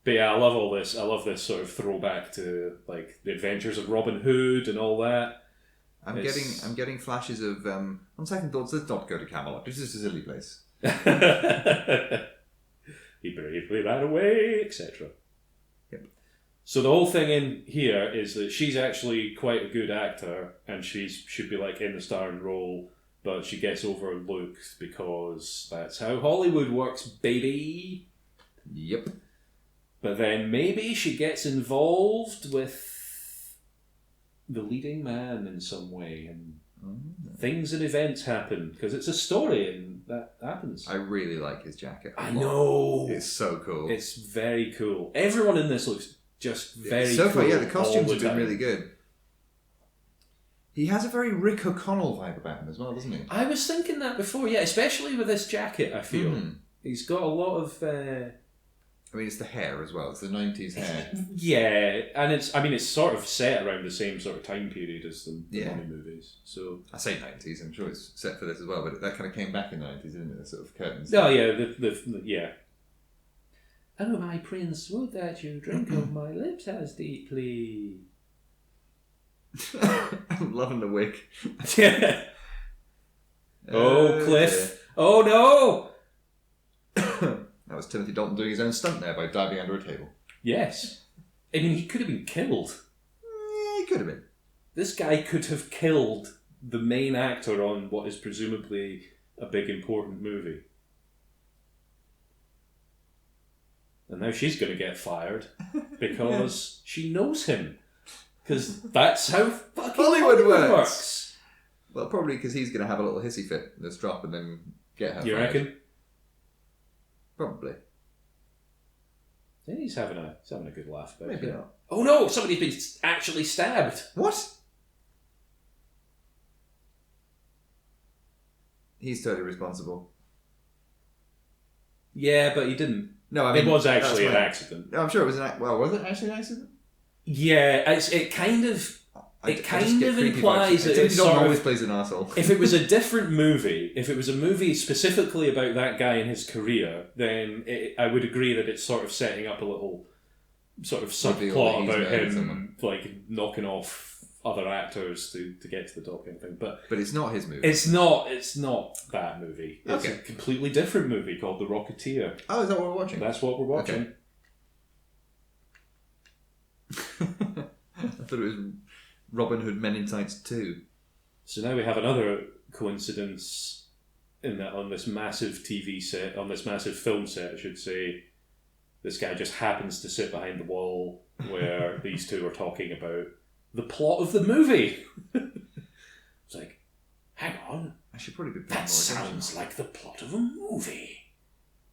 But yeah, I love all this. I love this sort of throwback to like the Adventures of Robin Hood and all that. I'm getting flashes of on second thoughts, let's not go to Camelot. This is a silly place. He bravely ran away, etc. Yep. So the whole thing in here is that she's actually quite a good actor and she should be like in the starring role, but she gets overlooked because that's how Hollywood works, baby. Yep. But then maybe she gets involved with the leading man in some way and things and events happen because it's a story and that happens. I really like his jacket. I know. It's so cool. It's very cool. Everyone in this looks just very cool. So far, yeah, the costumes have been time. really good. He has a very Rick O'Connell vibe about him as well, doesn't he? I was thinking that before, yeah, especially with this jacket, I feel. He's got a lot of... I mean, it's the hair as well. It's the 90s hair. Yeah, and it's sort of set around the same sort of time period as the Mummy movies. So I say 90s, I'm sure it's set for this as well, but that kind of came back in the 90s, didn't it? The sort of curtains. Oh, yeah, the yeah. Oh, my prince, would that you drink of my lips as deeply? I'm loving the wig. Yeah. Oh, Cliff. Oh, no! That was Timothy Dalton doing his own stunt there by diving under a table. Yes. I mean, he could have been killed. Yeah, he could have been. This guy could have killed the main actor on what is presumably a big important movie. And now she's going to get fired because she knows him. Because that's how fucking Hollywood works. Well, probably because he's going to have a little hissy fit in this drop and then get her You fired. reckon? Probably. Yeah, he's having a good laugh about it. Maybe not. Oh no, somebody's been actually stabbed. What? He's totally responsible. Yeah, but he didn't. No, I mean... It was actually an accident. No, I'm sure it was an accident. Well, was it actually an accident? Yeah, it kind of... It kind of implies that it's sort of always plays an arsehole. If it was a different movie, if it was a movie specifically about that guy and his career, then I would agree that it's sort of setting up a little sort of subplot about him like knocking off other actors to get to the top kind of thing. But it's not his movie. It's not that movie. It's okay. A completely different movie called The Rocketeer. Oh, is that what we're watching? That's what we're watching. Okay. I thought it was Robin Hood Men in Tights 2. So now we have another coincidence in that on this massive TV set, on this massive film set, I should say, this guy just happens to sit behind the wall where these two are talking about the plot of the movie. It's like, hang on, I should probably be paying that more sounds attention. like the plot of a movie.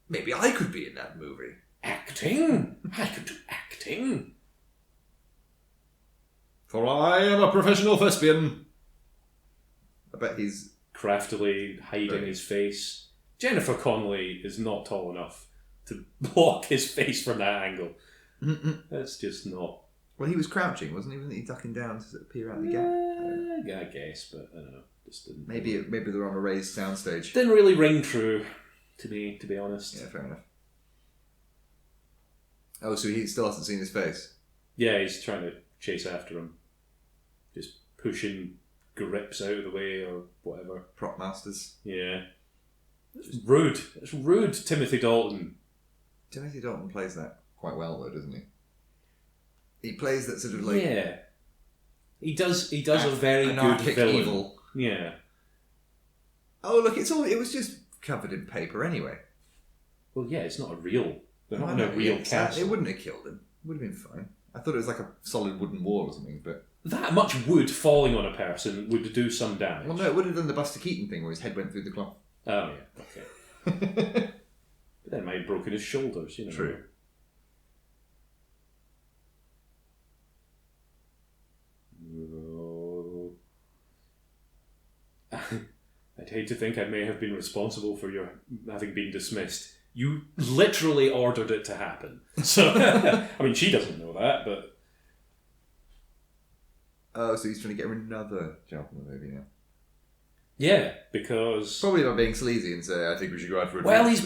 Maybe I could be in that movie. Acting? I could do acting. For I am a professional thespian. I bet he's craftily hiding his face. Jennifer Connelly is not tall enough to block his face from that angle. That's just not. Well, he was crouching, wasn't he? Wasn't he ducking down to sort of peer out the gap? Yeah, I guess, but I don't know. Just didn't. Maybe they're on a raised soundstage. Didn't really ring true to me, to be honest. Yeah, fair enough. Oh, so he still hasn't seen his face? Yeah, he's trying to chase after him. Just pushing grips out of the way or whatever. Prop masters. Yeah. It's rude. It's rude, Timothy Dalton. Timothy Dalton plays that quite well, though, doesn't he? He plays that sort of like... Yeah. He does a very good villain. Evil. Yeah. Oh, look, it was just covered in paper anyway. Well, yeah, it's not a real... They're not in a real castle. It wouldn't have killed him. It would have been fine. I thought it was like a solid wooden wall or something, but... That much wood falling on a person would do some damage. Well, no, it would have done the Buster Keaton thing where his head went through the cloth. Oh, yeah, okay. But then might have broken his shoulders, you know. True. No. I'd hate to think I may have been responsible for your having been dismissed. You literally ordered it to happen. So, I mean, she doesn't know that, but... Oh, so he's trying to get her another job in the movie now. Yeah, because... Probably by being sleazy and say, I think we should go out for a drink. Well, he's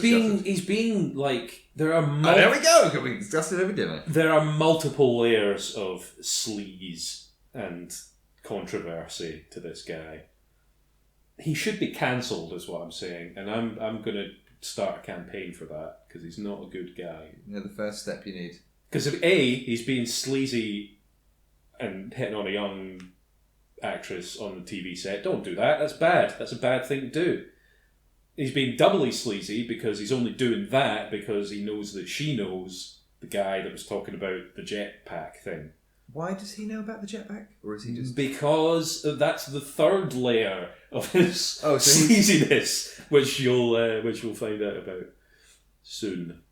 being, like... There are there we go! We discussed it over dinner. There are multiple layers of sleaze and controversy to this guy. He should be cancelled, is what I'm saying. And I'm going to start a campaign for that, because he's not a good guy. Yeah, the first step you need. Because if A, he's being sleazy and hitting on a young actress on the TV set, don't do that. That's bad. That's a bad thing to do. He's being doubly sleazy because he's only doing that because he knows that she knows the guy that was talking about the jetpack thing. Why does he know about the jetpack? Or is he just... Because that's the third layer of his sleaziness, which you'll find out about soon.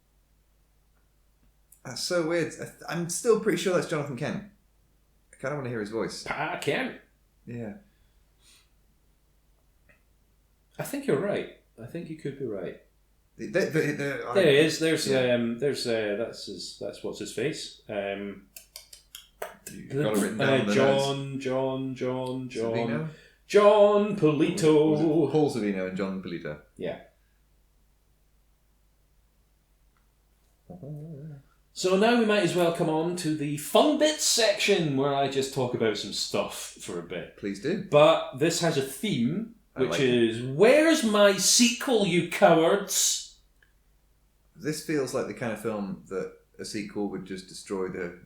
That's so weird. I'm still pretty sure that's Jonathan Kent. I kind of want to hear his voice. Pa Kent? Yeah. I think you're right. I think you could be right. There he is. There's that's what's his face. Got it written down John Polito. Paul Savino and John Polito. Yeah. So now we might as well come on to the fun bits section where I just talk about some stuff for a bit. Please do. But this has a theme, which is, where's my sequel, you cowards? This feels like the kind of film that a sequel would just destroy the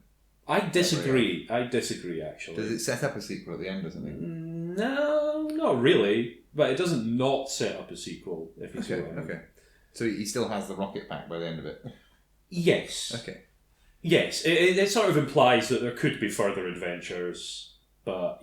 I disagree. Actually. Does it set up a sequel at the end or something? No, not really. But it doesn't not set up a sequel, if you see what I mean. Okay. So he still has the rocket pack by the end of it? Yes. Okay. Yes, it sort of implies that there could be further adventures, but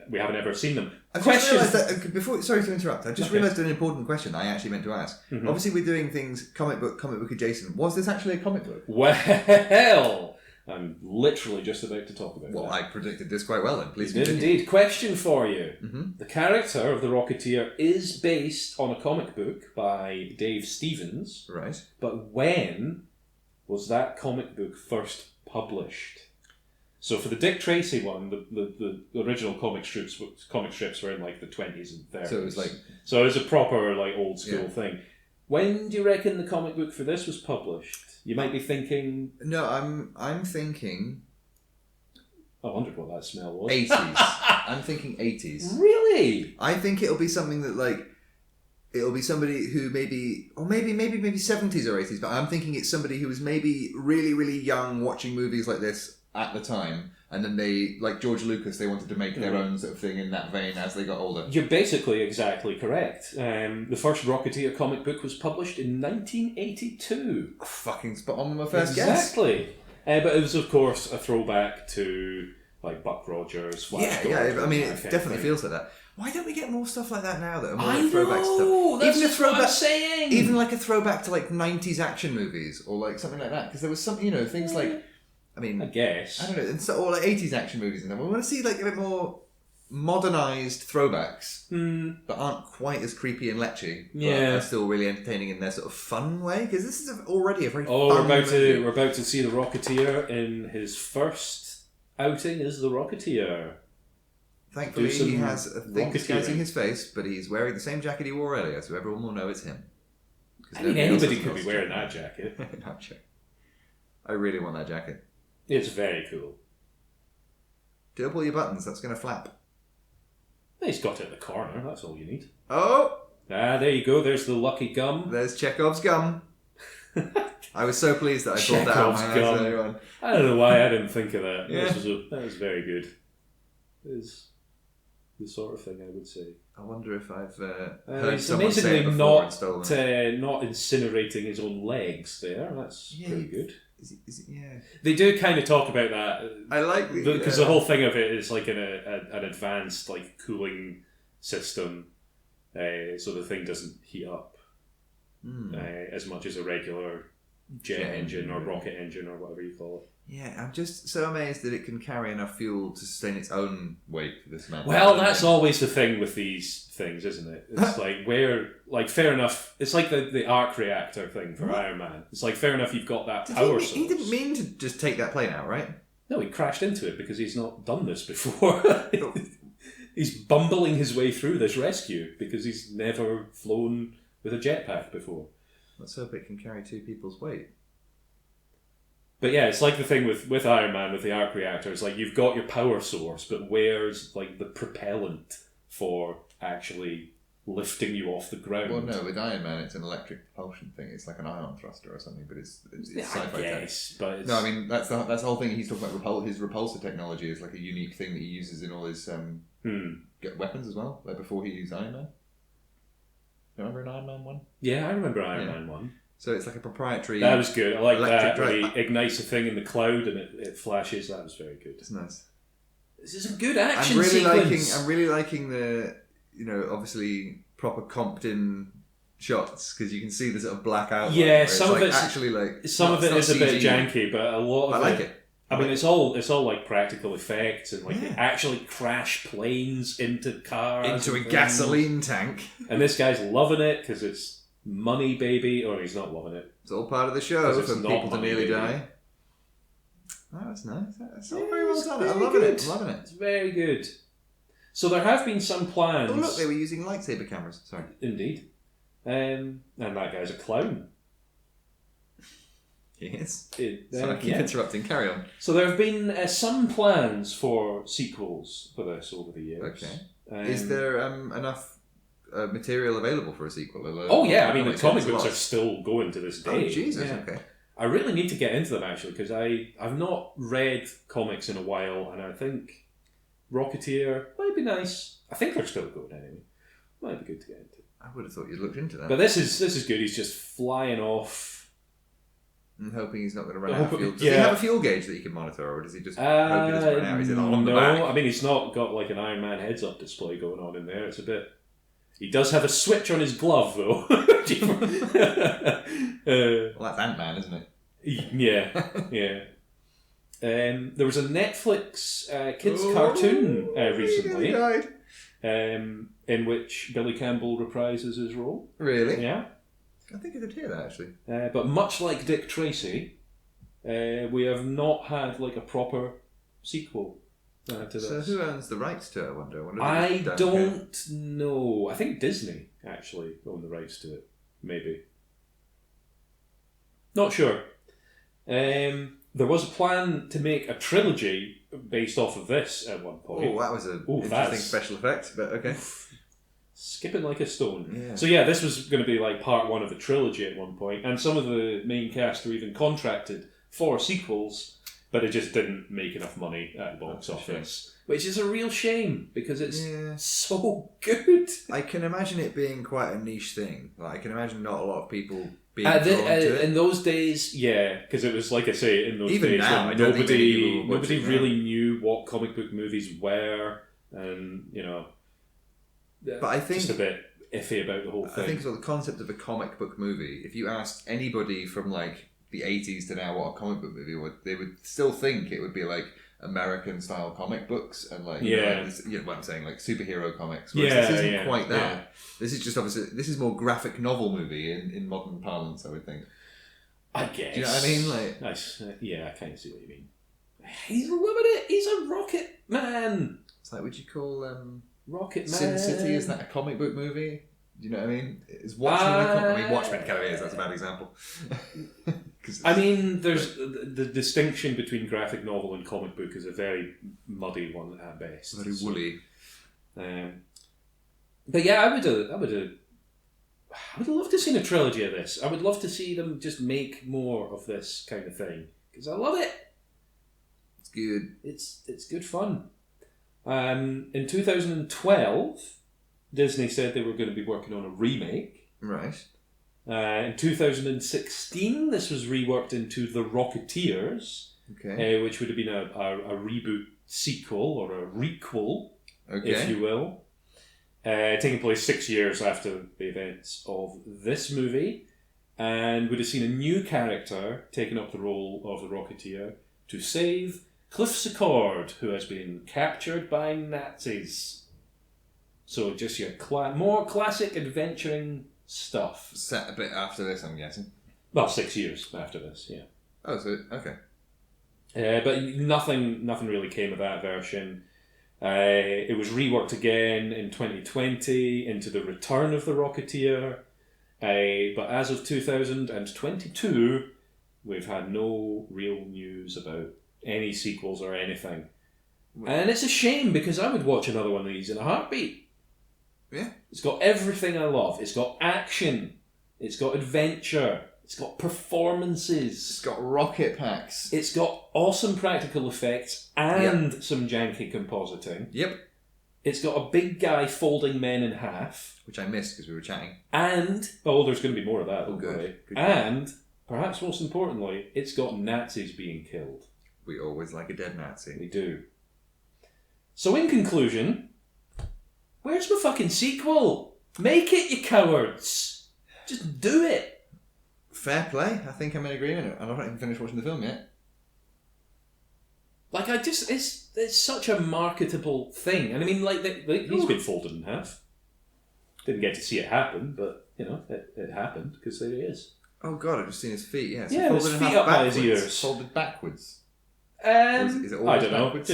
we haven't ever seen them. I've just realised that, sorry to interrupt, I just realised an important question I actually meant to ask. Mm-hmm. Obviously we're doing things comic book adjacent. Was this actually a comic book? Well, I'm literally just about to talk about that. Well, I predicted this quite well then. Please continue. Indeed. Question for you. Mm-hmm. The character of the Rocketeer is based on a comic book by Dave Stevens. Right. But when was that comic book first published? So for the Dick Tracy one, the original comic strips were in like the 20s and 30s. So it was a proper like old school thing. When do you reckon the comic book for this was published? You might be thinking... No, I'm thinking... I wondered what that smell was. 80s. I'm thinking 80s. Really? I think it'll be something that like... It'll be somebody who maybe 70s or 80s, but I'm thinking it's somebody who was maybe really, really young watching movies like this at the time, and then they, like George Lucas, they wanted to make their own sort of thing in that vein as they got older. You're basically exactly correct. The first Rocketeer comic book was published in 1982. Fucking spot on with my first guess. Exactly. But it was, of course, a throwback to like Buck Rogers, Flash Gordon. I mean, it definitely feels like that. Why don't we get more stuff like that now that are more like throwback stuff? That's even what I'm saying. Even like a throwback to like 90s action movies or like something like that. Because there was some, things like, I guess. I don't know, or like 80s action movies and stuff. We want to see like a bit more modernised throwbacks that aren't quite as creepy and lechy, but are still really entertaining in their sort of fun way. Because this is already a very fun movie. We're about to see the Rocketeer in his first outing as the Rocketeer. Thankfully, he has a thing disguising his face, but he's wearing the same jacket he wore earlier, so everyone will know it's him. I mean, anybody could be wearing that jacket. I really want that jacket. It's very cool. Don't pull your buttons, that's going to flap. He's got it at the corner, that's all you need. Oh! There you go, there's the lucky gum. There's Chekhov's gum. I was so pleased that I pulled that out of my eyes earlier on. I don't know why I didn't think of that. Yeah. That was very good. It is the sort of thing I would say. I wonder if I've heard he's someone say it before not and stolen not incinerating his own legs there. That's pretty good. Is it, yeah. They do kind of talk about that. I like because the whole thing of it is like an advanced like cooling system, so the thing doesn't heat up as much as a regular jet engine or rocket engine or whatever you call it. Yeah, I'm just so amazed that it can carry enough fuel to sustain its own weight for this amount. Well, that's always the thing with these things, isn't it? It's like, fair enough. It's like the arc reactor thing for Iron Man. It's like, fair enough, you've got that power source. He didn't mean to just take that plane out, right? No, he crashed into it because he's not done this before. He's bumbling his way through this rescue because he's never flown with a jetpack before. Let's hope it can carry two people's weight. But yeah, it's like the thing with Iron Man, with the arc reactor. It's like you've got your power source, but where's like the propellant for actually lifting you off the ground? Well, no, with Iron Man, it's an electric propulsion thing. It's like an ion thruster or something, but it's sci-fi tech. But it's... No, I mean that's the whole thing. He's talking about his repulsor technology is like a unique thing that he uses in all his weapons as well. Like before he used Iron Man. Remember an Iron Man 1? Yeah, I remember Iron Man 1. So it's like a proprietary... That was good. I like that. Where he ignites a thing in the cloud and it flashes. That was very good. It's nice. This is a good action sequence. I'm really liking the, obviously proper Compton shots because you can see the sort of black outline. Yeah, some of it's actually like... Some of it is a bit janky, but a lot of I like it. I mean, it's all like practical effects and like they actually crash planes into cars. Into a gasoline tank. And this guy's loving it because it's money, baby. Or he's not loving it. It's all part of the show for people to nearly die. Oh, that's nice. That's all very well done. I'm loving it. It's very good. So there have been some plans. Oh, look, they were using lightsaber cameras. Sorry. Indeed. And that guy's a clown. Yes. Sorry, I keep interrupting. Carry on. So there have been some plans for sequels for this over the years. Okay. Is there enough material available for a sequel? Oh yeah, I mean the comic books are still going to this day. Oh Jesus! Yeah. Okay. I really need to get into them actually because I've not read comics in a while, and I think Rocketeer might be nice. I think they're still good anyway. Might be good to get into. I would have thought you'd looked into that. But this is good. He's just flying off. I'm hoping he's not going to run out of fuel. Does he have a fuel gauge that he can monitor, or does he just hope he doesn't run out? Is it on the back? No, I mean he's not got like an Iron Man heads-up display going on in there. It's a bit. He does have a switch on his glove though. Well, that's Ant-Man, isn't it? Yeah, yeah. There was a Netflix kids cartoon recently, in which Billy Campbell reprises his role. Really? Yeah. I think I did hear that actually. But much like Dick Tracy, we have not had like a proper sequel to this. So who owns the rights to it? I wonder I don't know. I think Disney actually own the rights to it. Maybe. Not sure. There was a plan to make a trilogy based off of this at one point. Oh, that was an interesting special effect, but okay. Skipping like a stone. Yeah. So yeah, this was going to be like part one of the trilogy at one point, and some of the main cast were even contracted for sequels, but it just didn't make enough money at the box office, which is a real shame because it's so good. I can imagine it being quite a niche thing. Like, I can imagine not a lot of people being drawn to it. In those days, yeah, because it was like I say, in those even days now, when nobody really knew what comic book movies were, and you know. But I think just a bit iffy about the whole thing. I think so. The concept of a comic book movie, if you asked anybody from like the 80s to now what a comic book movie would, they would still think it would be like American style comic books and like you know what I'm saying, like superhero comics. Whereas this isn't quite that. Yeah. This is just obviously this is more graphic novel movie in modern parlance, I would think. I guess. Do you know what I mean? Like, nice. Yeah, I kind of see what you mean. He's loving it. He's a rocket man. It's like, would you call Rocket Man. Sin City, is that a comic book movie? Do you know what I mean? Is Watchmen I mean, Watchmen kind of is. That's a bad example. I mean, there's the distinction between graphic novel and comic book is a very muddy one at best. Very woolly. But yeah, I would love to see a trilogy of this. I would love to see them just make more of this kind of thing because I love it. It's good. It's good fun. In 2012, Disney said they were going to be working on a remake. Right. In 2016, this was reworked into The Rocketeers, which would have been a reboot sequel or a requel, if you will, taking place 6 years after the events of this movie, and would have seen a new character taking up the role of the Rocketeer to save Cliff Secord, who has been captured by Nazis. So just your more classic adventuring stuff. Set a bit after this, I'm guessing. Well, 6 years after this, yeah. Oh, so okay. But nothing really came of that version. It was reworked again in 2020 into The Return of the Rocketeer. But as of 2022, we've had no real news about any sequels or anything. And it's a shame because I would watch another one of these in a heartbeat. Yeah. It's got everything I love. It's got action. It's got adventure. It's got performances. It's got rocket packs. It's got awesome practical effects and some janky compositing. Yep. It's got a big guy folding men in half. Which I missed because we were chatting. And, there's going to be more of that. Oh, good. And, perhaps most importantly, it's got Nazis being killed. We always like a dead Nazi. We do. So in conclusion, where's my fucking sequel? Make it, you cowards! Just do it! Fair play. I think I'm in agreement. I haven't even finished watching the film yet. Like, it's such a marketable thing. And I mean, like he's been folded in half. Didn't get to see it happen, but, you know, it happened, because there he is. Oh god, I've just seen his feet, yeah. So yeah, his feet up by his ears. Folded backwards. Is it always backwards?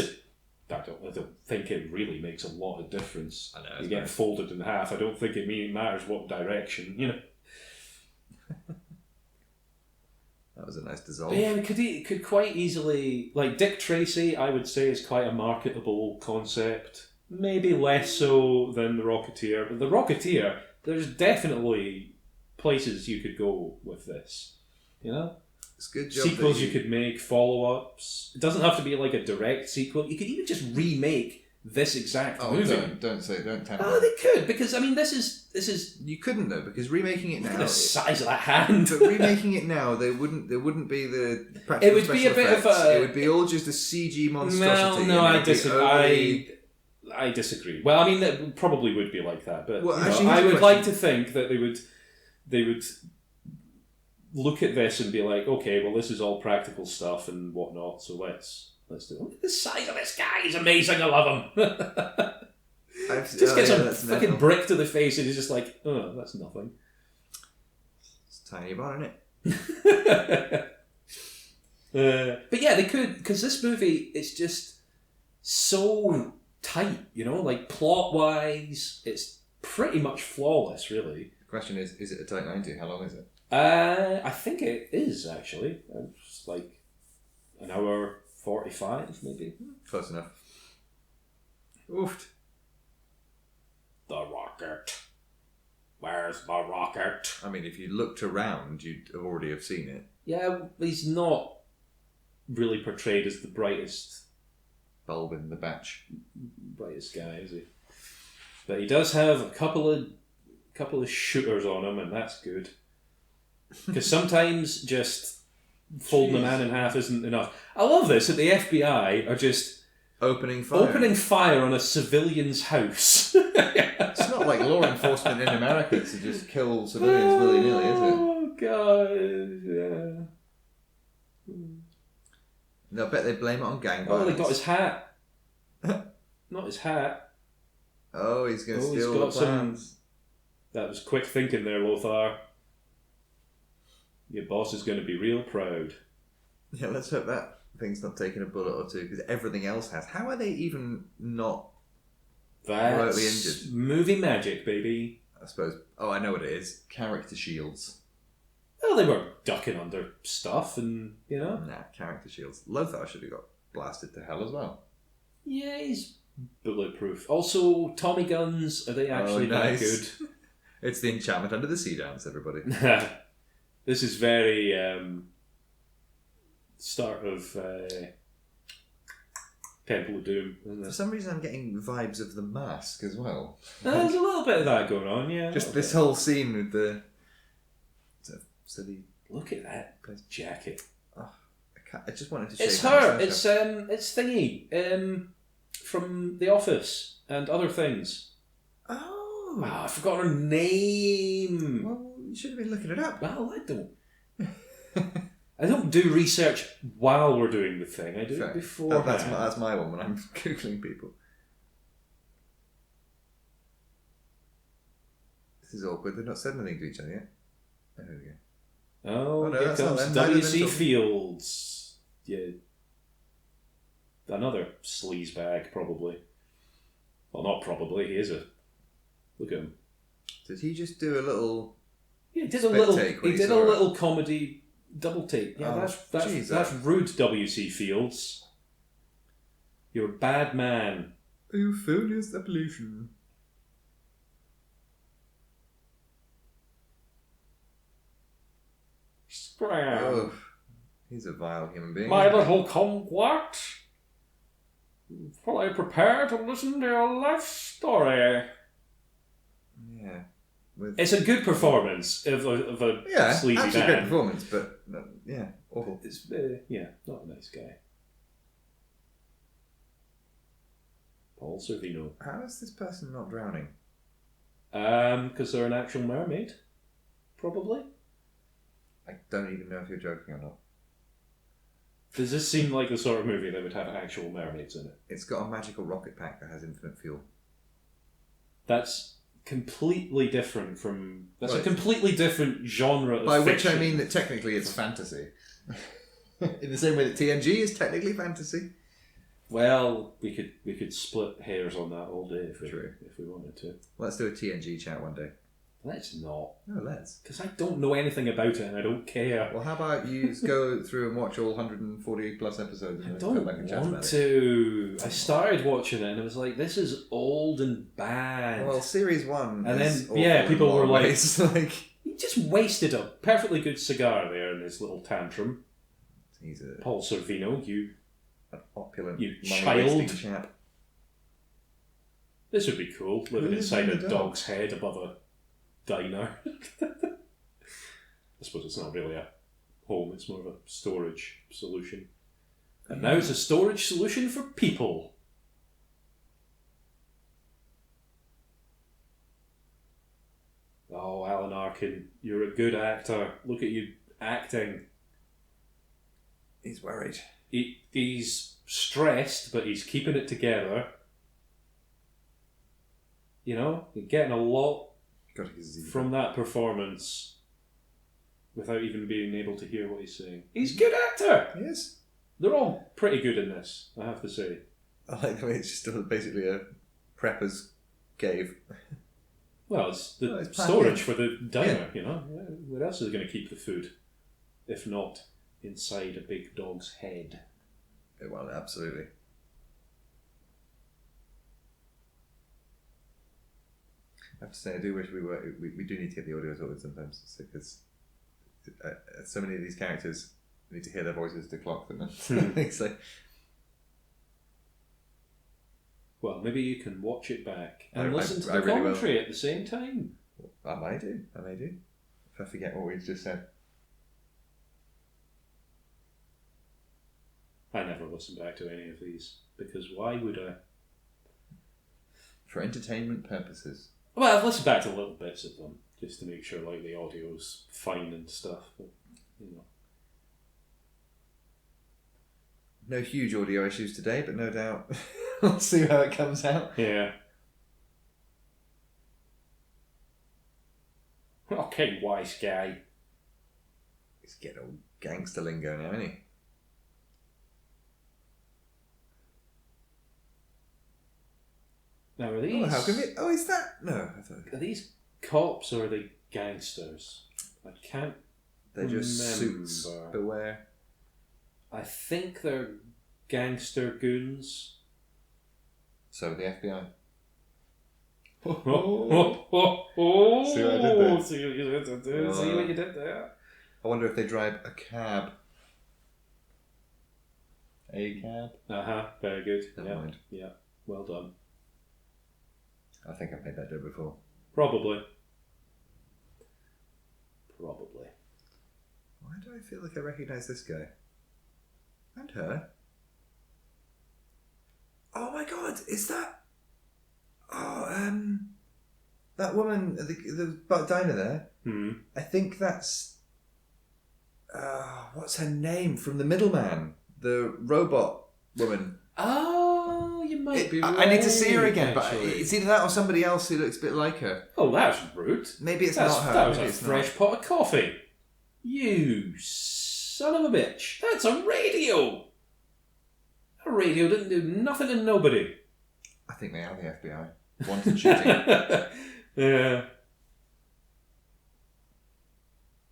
I don't think it really makes a lot of difference. I know. You get folded in half. I don't think it matters what direction, you know. That was a nice dissolve. But yeah, could quite easily, like Dick Tracy, I would say is quite a marketable concept. Maybe less so than The Rocketeer. But The Rocketeer, there's definitely places you could go with this, you know? It's a good job. Sequels you could make, follow-ups. It doesn't have to be like a direct sequel. You could even just remake this exact movie. Don't tempt Oh, they could, because I mean, this is. You couldn't though, because remaking it now. Look at the size of that hand. But remaking it now, there wouldn't be the practical. It would be a bit effects. of a. It would be all just a CG monstrosity. No, I disagree. I disagree. Well, I mean, it probably would be like that, but actually, I would like to think that they would look at this and be like, okay, well, this is all practical stuff and whatnot, so let's do it. Look at the size of this guy, he's amazing, I love him. Just gets a fucking brick to the face and he's just like, oh, that's nothing. It's a tiny bar, isn't it? But yeah, they could, because this movie is just so tight, like plot-wise, it's pretty much flawless, really. The question is it a tight 90? How long is it? I think it is, actually. It's like an hour 45, maybe. Close enough. Oofed. The rocket. Where's the rocket? I mean, if you looked around, you'd already have seen it. Yeah, he's not really portrayed as the brightest bulb in the batch. Brightest guy, is he? But he does have a couple of shooters on him, and that's good. Because sometimes just folding a man in half isn't enough. I love this that the FBI are just opening fire on a civilian's house. It's not like law enforcement in America to just kill civilians willy-nilly, is it? Oh god, yeah. I bet they blame it on gang Oh, violence. they got his hat. Not his hat. Oh, he's going to steal the plans. That was quick thinking there, Lothar. Your boss is going to be real proud. Yeah, let's hope that thing's not taking a bullet or two, because everything else has. How are they even not lightly injured? Movie magic, baby. I suppose. Oh, I know what it is. Character shields. Well, they were ducking under stuff and, Nah, character shields. Lothar should have got blasted to hell as well. Yeah, he's bulletproof. Also, Tommy guns, are they actually that good? It's the enchantment under the sea dance, everybody. This is very start of Temple of Doom, isn't it? For some reason, I'm getting vibes of The Mask as well. There's a little bit of that going on, yeah. Just this whole scene with the silly. Look at that jacket. Oh, I just wanted to. Shake It's her. It's Thingy from The Office and other things. Oh, wow, I forgot her name. Well, you should have been looking it up. Well, I don't. I don't do research while we're doing the thing. I do it before. That's my one when I'm googling people. This is awkward. They've not said anything to each other yet. Oh, there we go. Oh, no, here comes W.C. Fields. Yeah. Another sleazebag, probably. Well, not probably. He is a. Look at him. Did he just do a little? Yeah, he did a little. He did a little comedy double take. Yeah, that's rude, W.C. Fields. You're a bad man. Euphonious appellation. Oh, he's a vile human being. My little kumquat. Will I prepare to listen to your life story? Yeah. It's a good performance of a sleazy man. Actually a great performance, but awful. It's not a nice guy. Paul Sorvino. How is this person not drowning? Because they're an actual mermaid, probably. I don't even know if you're joking or not. Does this seem like the sort of movie that would have actual mermaids in it? It's got a magical rocket pack that has infinite fuel. That's completely different from... That's a completely different genre of By fiction. which I mean that technically it's fantasy. In the same way that TNG is technically fantasy. Well, we could split hairs on that all day if we wanted to. Let's do a TNG chat one day. Let's not. No, let's. Because I don't know anything about it and I don't care. Well, how about you go through and watch all 140 plus episodes? And I don't want to. I started watching it and it was like, this is old and bad. Well, series 1 and is then people were like, he just wasted a perfectly good cigar there in his little tantrum. He's a Paul Sorvino, an opulent, you money-wasting child. chap. This would be cool, living inside a dog's head above a diner. I suppose it's not really a home, it's more of a storage solution. And now it's a storage solution for people. Oh, Alan Arkin, you're a good actor. Look at you acting. He's worried. He's stressed, but he's keeping it together. You know, you're getting a lot from that performance without even being able to hear what he's saying. He's a good actor! He is. They're all pretty good in this, I have to say. I like the way it's just basically a prepper's cave. Well, it's storage for the diner, you know. Where else is it going to keep the food? If not inside a big dog's head. Well, absolutely. I have to say, I do wish we do need to get the audio sorted sometimes, because so many of these characters need to hear their voices to clock them. It's like, well, maybe you can watch it back and listen to the really commentary at the same time. I may do. If I forget what we just said. I never listen back to any of these, because why would I? For entertainment purposes. Well, I've listened back to little bits of them, just to make sure like the audio's fine and stuff, but, you know. No huge audio issues today, but no doubt we'll see how it comes out. Yeah. Okay, wise guy. He's getting old gangster lingo now, isn't he? Now, are these... Oh, how can we... Oh, is that... No, I thought... Are these cops or are they gangsters? I can't They're just remember. suits. Beware. I think they're gangster goons. So, the FBI. See See what I did there? See what you did there? See what you did there? I wonder if they drive a cab. A cab? Uh-huh, very good. Never mind. Yeah, well done. I think I've made that joke before. Probably. Why do I feel like I recognise this guy? And her? Oh my god, is that... Oh, that woman at the diner there? I think that's... what's her name? From The Middleman. The robot woman. Oh, you might be right. I need to see her again, actually. but it's either that or somebody else who looks a bit like her. Oh, that's rude. Maybe it's not her. That was Maybe a it's fresh pot of coffee. You son of a bitch. That's a radio. A radio didn't do nothing to nobody. I think they are the FBI. Wanted shooting. Yeah.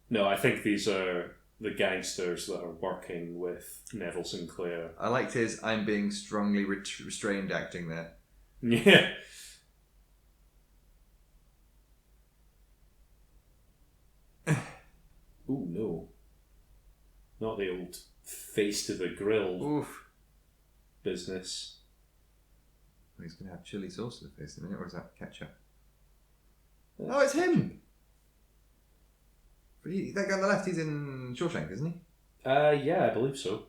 No, I think these are the gangsters that are working with Neville Sinclair. I liked his I'm being strongly restrained acting there. Yeah. Ooh, no. Not the old face to the grill Oof. business. He's going to have chili sauce in the face in a minute, or is that ketchup? Oh, it's him! That guy on the left, he's in Shawshank, isn't he? Yeah, I believe so.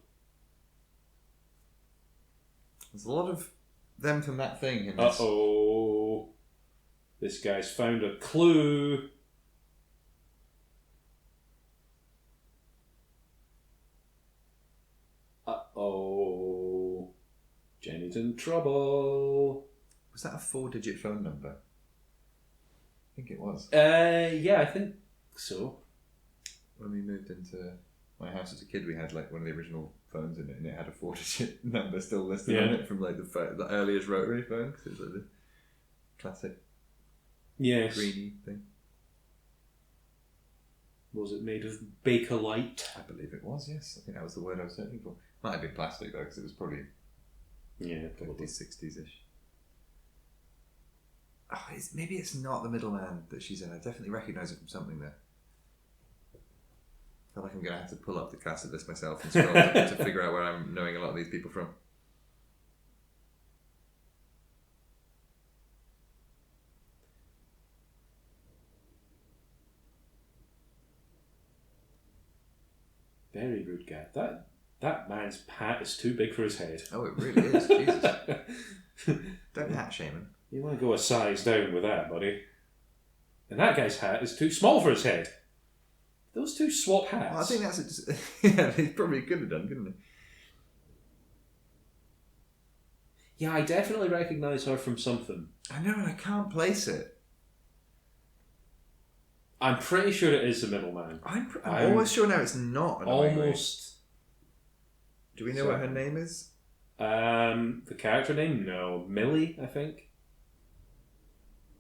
There's a lot of them from that thing in this. Uh-oh. This guy's found a clue. Uh-oh. Jenny's in trouble. Was that a 4-digit phone number? I think it was. Yeah, I think so. When we moved into my house as a kid, we had like one of the original phones in it, and it had a 4-digit number still listed on it from like the earliest rotary phone, because it was like the classic greeny thing. Was it made of Bakelite? I believe it was, yes. I think that was the word I was searching for. Might have been plastic though, because it was probably 50s, 60s-ish. Oh, maybe it's not The Middleman that she's in. I definitely recognise it from something there. feel like I'm going to have to pull up the casted list myself and scroll to figure out where I'm knowing a lot of these people from. Very rude guy. That man's hat is too big for his head. Oh, it really is. Jesus. Don't hat shame him. You want to go a size down with that, buddy. And that guy's hat is too small for his head. Those two swap hats. Well, I think that's yeah, he probably could have done, couldn't he? Yeah, I definitely recognise her from something. I know, and I can't place it. I'm pretty sure it is the middleman. I'm almost sure now it's not. Almost. Do we know what her name is? The character name? No. Millie, I think.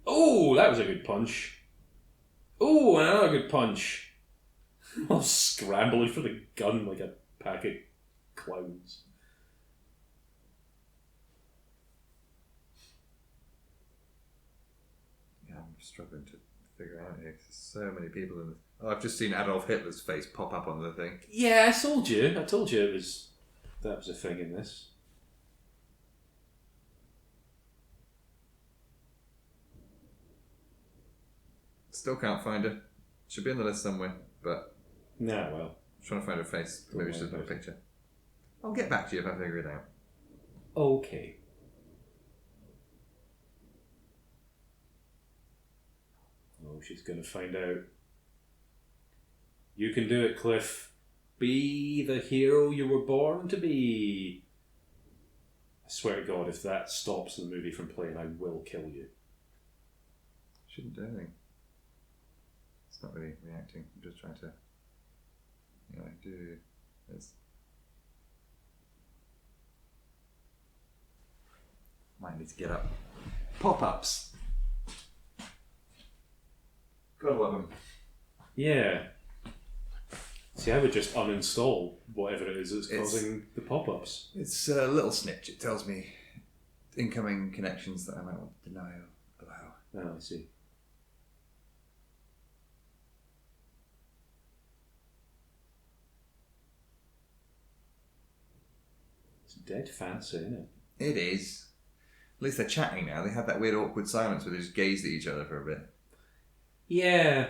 Oh, that was a good punch. Oh, another good punch. All scrambling for the gun like a pack of clowns. Yeah, I'm struggling to figure out here. There's so many people in this. Oh, I've just seen Adolf Hitler's face pop up on the thing. Yeah, I told you that was a thing in this. Still can't find her. Should be on the list somewhere, but... Nah, well. I'm trying to find her face. Maybe she's just a picture. I'll get back to you if I figure it out. Okay. Oh, she's going to find out. You can do it, Cliff. Be the hero you were born to be. I swear to God, if that stops the movie from playing, I will kill you. Shouldn't do anything. It's not really reacting. I'm just trying to... You know, do this. Might need to get up. Pop-ups. Gotta love them. Yeah. See, I would just uninstall whatever it is that's causing the pop-ups. It's a little snitch. It tells me incoming connections that I might want to deny or allow. Oh, I see. It's dead fancy, isn't it? It is. At least they're chatting now. They had that weird awkward silence where they just gazed at each other for a bit. Yeah.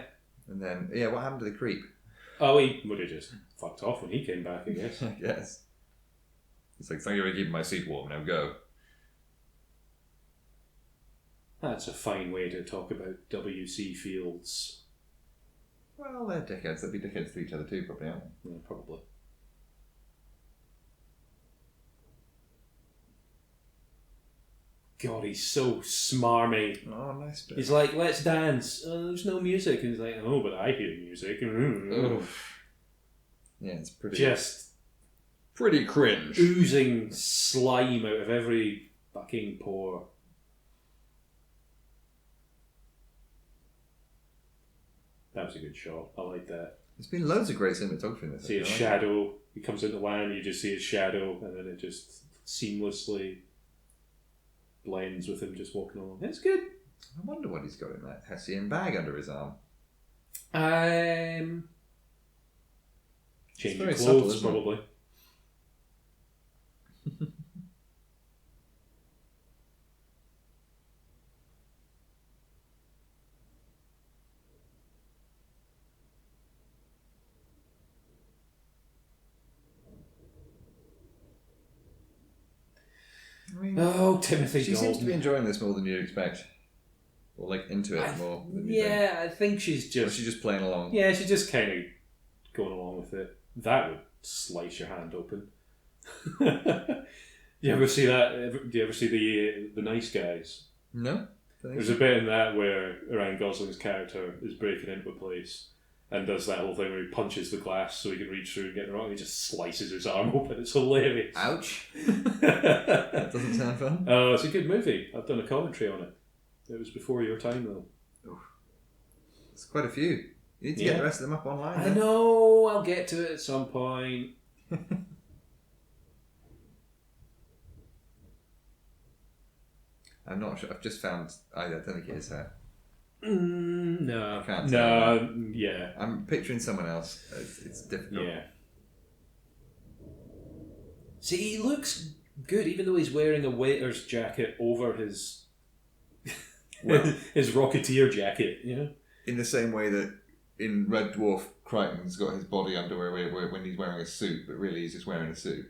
And then, yeah, what happened to the creep? Oh, he would have just fucked off when he came back, I guess. I guess. It's like, thank you for keeping my seat warm, now go. That's a fine way to talk about W.C. Fields. Well, they're dickheads. They'll be dickheads to each other too, probably, aren't they? Yeah, probably. God, he's so smarmy. Oh, nice bit. He's like, let's dance. Oh, there's no music. And he's like, oh, but I hear music. Oh. Yeah, it's pretty... Just... pretty cringe. Oozing slime out of every fucking pore. That was a good shot. I like that. There's been loads of great cinematography in this. See his shadow. He comes into land, you just see his shadow, and then it just seamlessly blends with him just walking along. It's good. I wonder what he's got in that Hessian bag under his arm. Changing very clothes, subtle, probably. I mean, Oh, Timothy she Dalton. seems to be enjoying this more than you'd expect. Or like into it more than you think. Yeah, I think she's Or just... is she just playing along? Yeah, she's just kind of going along with it. That would slice your hand open. You ever see that? Do you ever see the Nice Guys? No. There's a bit in that where Ryan Gosling's character is breaking into a place and does that whole thing where he punches the glass so he can reach through and get it wrong. He just slices his arm open. It's hilarious. Ouch. That doesn't sound fun. Oh, it's a good movie. I've done a commentary on it. It was before your time, though. It's quite a few. You need to get the rest of them up online. I know. I'll get to it at some point. I'm not sure. I've just found... I don't think it is her. No. I can't tell. No, yeah. I'm picturing someone else. It's difficult. Yeah. See, he looks good, even though he's wearing a waiter's jacket over his his Rocketeer jacket, you know? In the same way that in Red Dwarf, Crichton's got his body underwear when he's wearing a suit, but really he's just wearing a suit.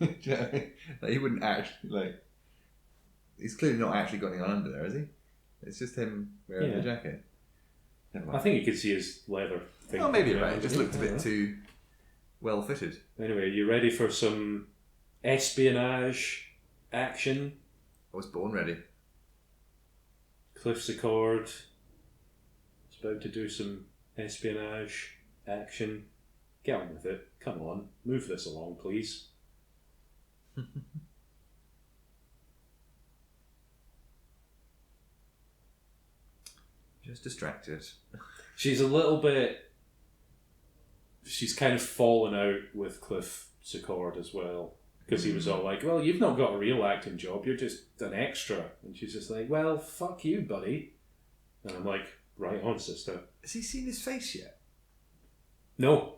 Do you know what I mean? Like, he wouldn't actually, he's clearly not actually got anything on under there, is he? It's just him wearing the jacket. I think you could see his leather thing. Oh, maybe you're right. It just looked a bit too well fitted. Anyway, are you ready for some espionage action? I was born ready. Cliff Secord is about to do some espionage action. Get on with it. Come on. Move this along, please. Just distracted. She's a little bit... She's kind of fallen out with Cliff Secord as well. Because he was all like, well, you've not got a real acting job, you're just an extra. And she's just like, well, fuck you, buddy. And I'm like, right on, sister. Has he seen his face yet? No.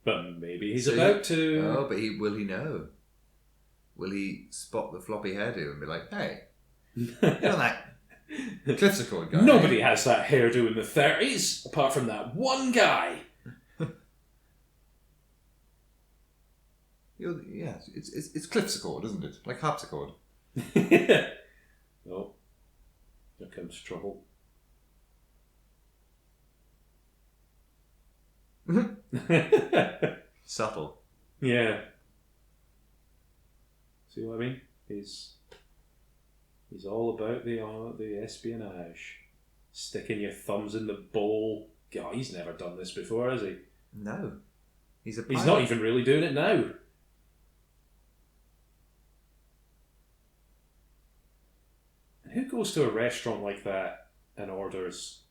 But maybe he's about to... Oh, but will he know? Will he spot the floppy hairdo and be like, hey, you know that Cliff Secord guy? Nobody has that hairdo in the 30s, apart from that one guy. Yeah, it's Cliff Secord, isn't it? Like harpsichord. Oh, here comes trouble. Subtle. Yeah. See what I mean? He's all about the espionage. Sticking your thumbs in the bowl. God, he's never done this before, has he? No. He's not even really doing it now. Who goes to a restaurant like that and orders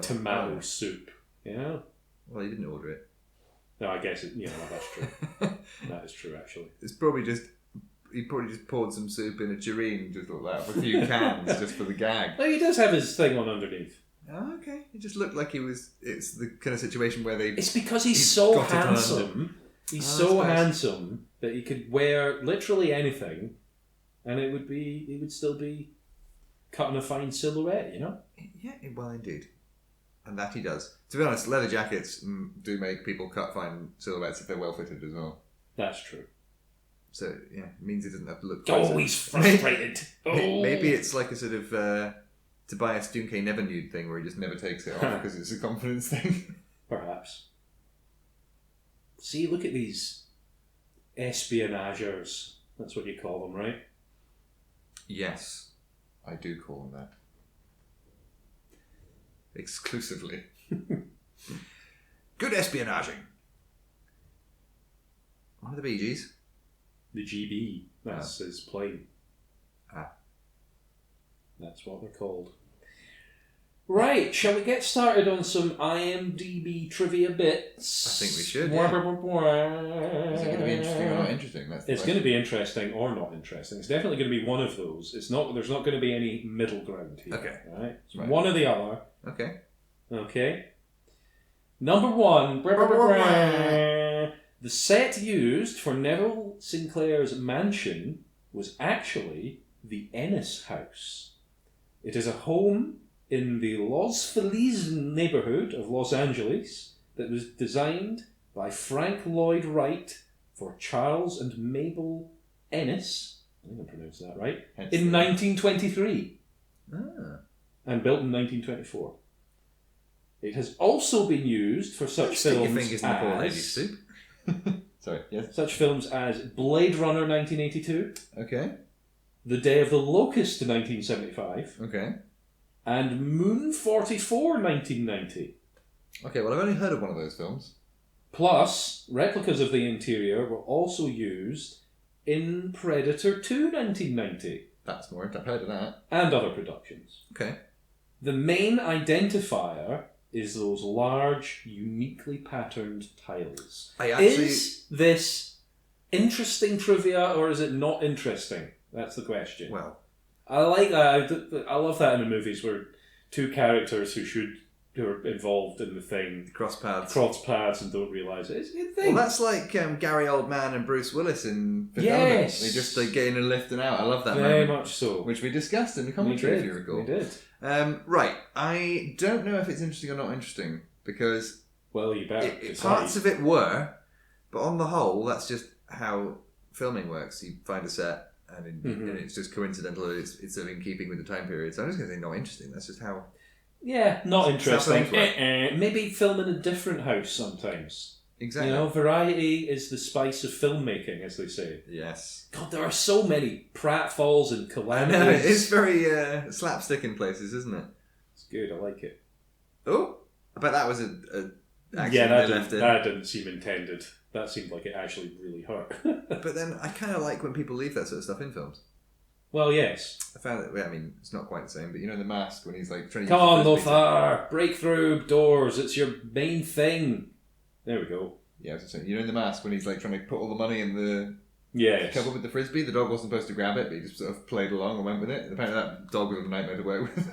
tomato soup? You know? Well, he didn't order it. No, I guess that's true. That is true, actually. He probably just poured some soup in a tureen, just like that, with a few cans, just for the gag. Well, he does have his thing on underneath. Oh, okay. It just looked like it's the kind of situation where they... It's because he's so handsome. He's so handsome that he could wear literally anything, and he would still be cutting a fine silhouette, you know? Yeah, well, indeed. And that he does. To be honest, leather jackets do make people cut fine silhouettes if they're well fitted as well. That's true. So, yeah, it means he doesn't have to look... Oh, he's frustrated. Maybe it's like a sort of Tobias Junke never nude thing where he just never takes it off because it's a confidence thing. Perhaps. See, look at these espionagers. That's what you call them, right? Yes, I do call them that. Exclusively. Good espionaging. One of the Bee Gees. The GB. That's his plane. That's what they're called. Right, shall we get started on some IMDb trivia bits? I think we should. Yeah. Is it going to be interesting or not interesting? It's going to be interesting or not interesting. It's definitely going to be one of those. There's not going to be any middle ground here. Okay. Right? One or the other. Okay. Okay. Number one. The set used for Neville Sinclair's mansion was actually the Ennis House. It is a home in the Los Feliz neighborhood of Los Angeles that was designed by Frank Lloyd Wright for Charles and Mabel Ennis, I think I'm pronouncing that right, in 1923 and built in 1924. It has also been used for such films as... soup. Sorry, yes. Such films as Blade Runner 1982, okay, The Day of the Locust 1975, okay, and Moon 44 1990. Okay, well, I've only heard of one of those films. Plus, replicas of the interior were also used in Predator 2 1990. That's more, I've heard of that. And other productions. Okay. The main identifier is those large, uniquely patterned tiles. Is this interesting trivia or is it not interesting? That's the question. Well, I like that. I love that in the movies where two characters who are involved in the thing cross paths and don't realise it. It's a good thing. Well, that's like Gary Oldman and Bruce Willis in Fifth Element. They just get in and lift and out. I love that very moment. much so. Which we discussed in the commentary, if you recall. We did. Right. I don't know if it's interesting or not interesting because you better. Parts of it were, but on the whole, that's just how filming works. You find a set, and it's just coincidental. It's sort of in keeping with the time period. So I'm just going to say not interesting. That's just how. Yeah, not interesting. Maybe film in a different house sometimes. Exactly. Variety is the spice of filmmaking, as they say. Yes. God, there are so many pratfalls and calamities. I know, it's very slapstick in places, isn't it? It's good, I like it. Oh, I bet that was a that didn't seem intended. That seemed like it actually really hurt. But then I kind of like when people leave that sort of stuff in films. Well, yes. I found that, it's not quite the same, but The Mask, when he's like trying to... Come on, Lothar! Break through doors, it's your main thing. There we go. Yeah, I was just saying, in The Mask, when he's like trying to put all the money in the cover with the frisbee, the dog wasn't supposed to grab it, but he just sort of played along and went with it. Apparently that dog was a nightmare to work with.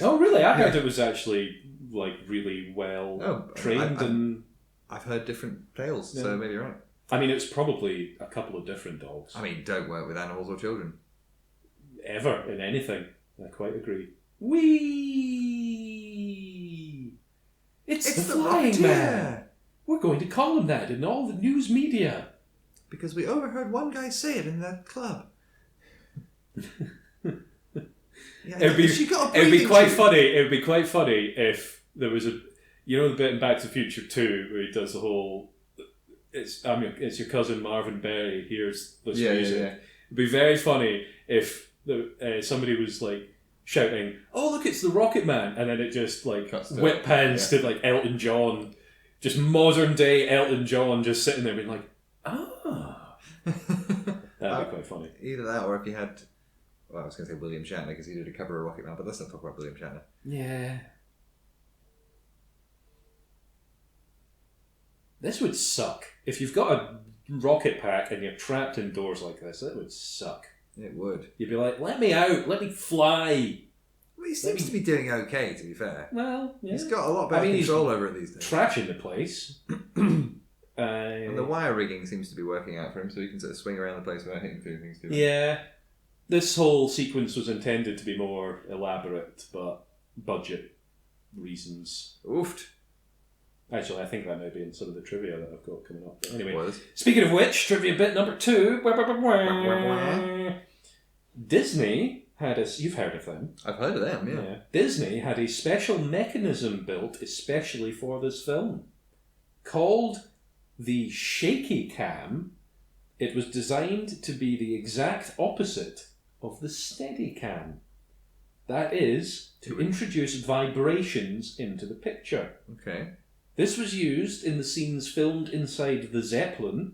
Oh, really? I heard it was actually really well trained I've heard different tales, so maybe you're right. I mean, it's probably a couple of different dogs. I mean, don't work with animals or children. Ever, in anything. I quite agree. Whee! It's the Flying Rocketeer. Man! We're going to call him that in all the news media. Because we overheard one guy say it in that club. It'd be quite funny. It would be quite funny if there was the bit in Back to the Future 2 where he does the whole it's your cousin Marvin Berry hears this music. Yeah. It'd be very funny if somebody was like shouting, "Oh look, it's the Rocket Man," and then it just like whip pans to like Elton John, just modern day Elton John, just sitting there being like, "Ah." That'd be quite funny. Either that, or if you had, I was going to say William Shatner because he did a cover of Rocket Man, but let's not talk about William Shatner. Yeah. This would suck. If you've got a rocket pack and you're trapped indoors like this, that would suck. It would. You'd be like, let me out, let me fly. Well, he seems to be doing okay, to be fair. Well, yeah. He's got a lot better control over it these days. Trashing the place. And the wire rigging seems to be working out for him, so he can sort of swing around the place without hitting through things too much. Yeah. This whole sequence was intended to be more elaborate, but budget reasons. Oofed. Actually, I think that may be in some of the trivia that I've got coming up. But anyway, speaking of which, trivia bit number 2. Disney had you've heard of them. I've heard of them, yeah. Disney had a special mechanism built especially for this film. Called the shaky cam. It was designed to be the exact opposite of the steady cam. That is, to introduce vibrations into the picture. Okay. This was used in the scenes filmed inside the Zeppelin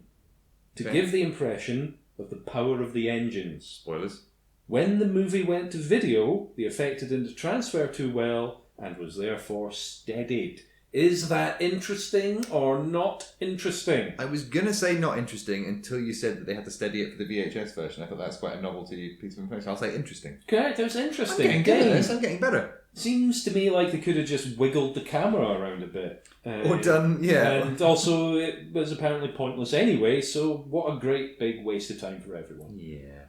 to give the impression of the power of the engines. Spoilers. When the movie went to video, the effect didn't transfer too well and was therefore steadied. Is that interesting or not interesting? I was going to say not interesting until you said that they had to steady it for the VHS version. I thought that's quite a novelty piece of information. I'll say interesting. Okay, that was interesting. I'm getting good at this. I'm getting better. Seems to me like they could have just wiggled the camera around a bit. Or done, yeah. And also, it was apparently pointless anyway, so what a great big waste of time for everyone. Yeah.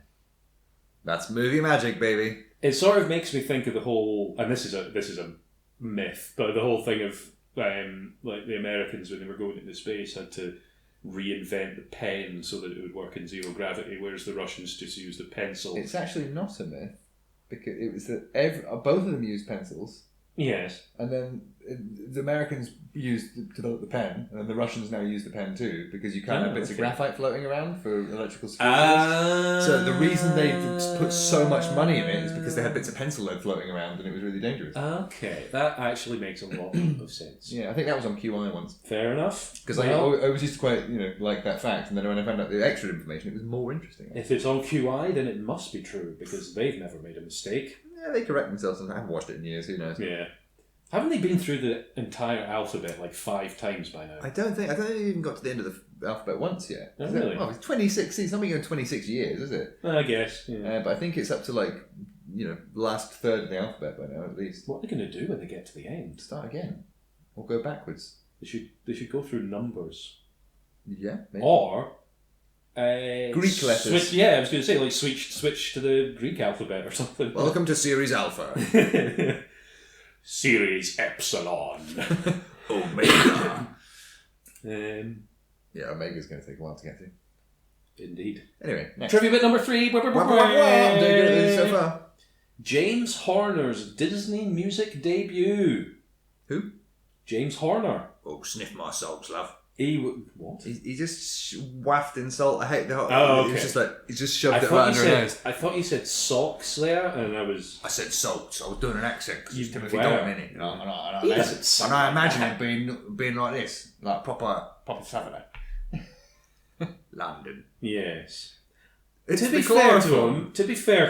That's movie magic, baby. It sort of makes me think of the whole, and this is a myth, but the whole thing of like the Americans when they were going into space had to reinvent the pen so that it would work in zero gravity, whereas the Russians just used a pencil. It's actually not a myth because it was that both of them used pencils. Yes. And then the Americans developed the pen, and then the Russians now use the pen too, because you can't have bits of graphite floating around for electrical security. So the reason they put so much money in it is because they had bits of pencil lead floating around, and it was really dangerous. Okay, that actually makes a lot of sense. Yeah, I think that was on QI once. Fair enough. Because I always used to quite like that fact, and then when I found out the extra information, it was more interesting. Actually. If it's on QI, then it must be true, because they've never made a mistake. Yeah, they correct themselves, and I haven't watched it in years, who knows? Yeah. Haven't they been through the entire alphabet like 5 times by now? I don't think they even got to the end of the alphabet once yet. Oh, really? Well, it's 26. It's not been going 26 years, is it? I guess. Yeah. But I think it's up to like last third of the alphabet by now, at least. What are they going to do when they get to the end? Start again. Or go backwards. They should go through numbers. Yeah, maybe. Or... Greek letters. I was going to say, like, switch to the Greek alphabet or something. Welcome to Series Alpha. Series Epsilon. Omega. Yeah, Omega's going to take a while to get to. Indeed. Anyway, next. Trivia bit number 3. I'm doing good so far. James Horner's Disney music debut. Who? James Horner. Oh, sniff my salts, love. What? He just wafted salt. I hate the whole... Oh, okay. It's just like, he just shoved it right under her nose. I thought you said socks there, and I said salts. I was doing an accent, because it's typically were. don't in it. And I imagine it being like this. Like proper Saturday. London. Yes. It's to be fair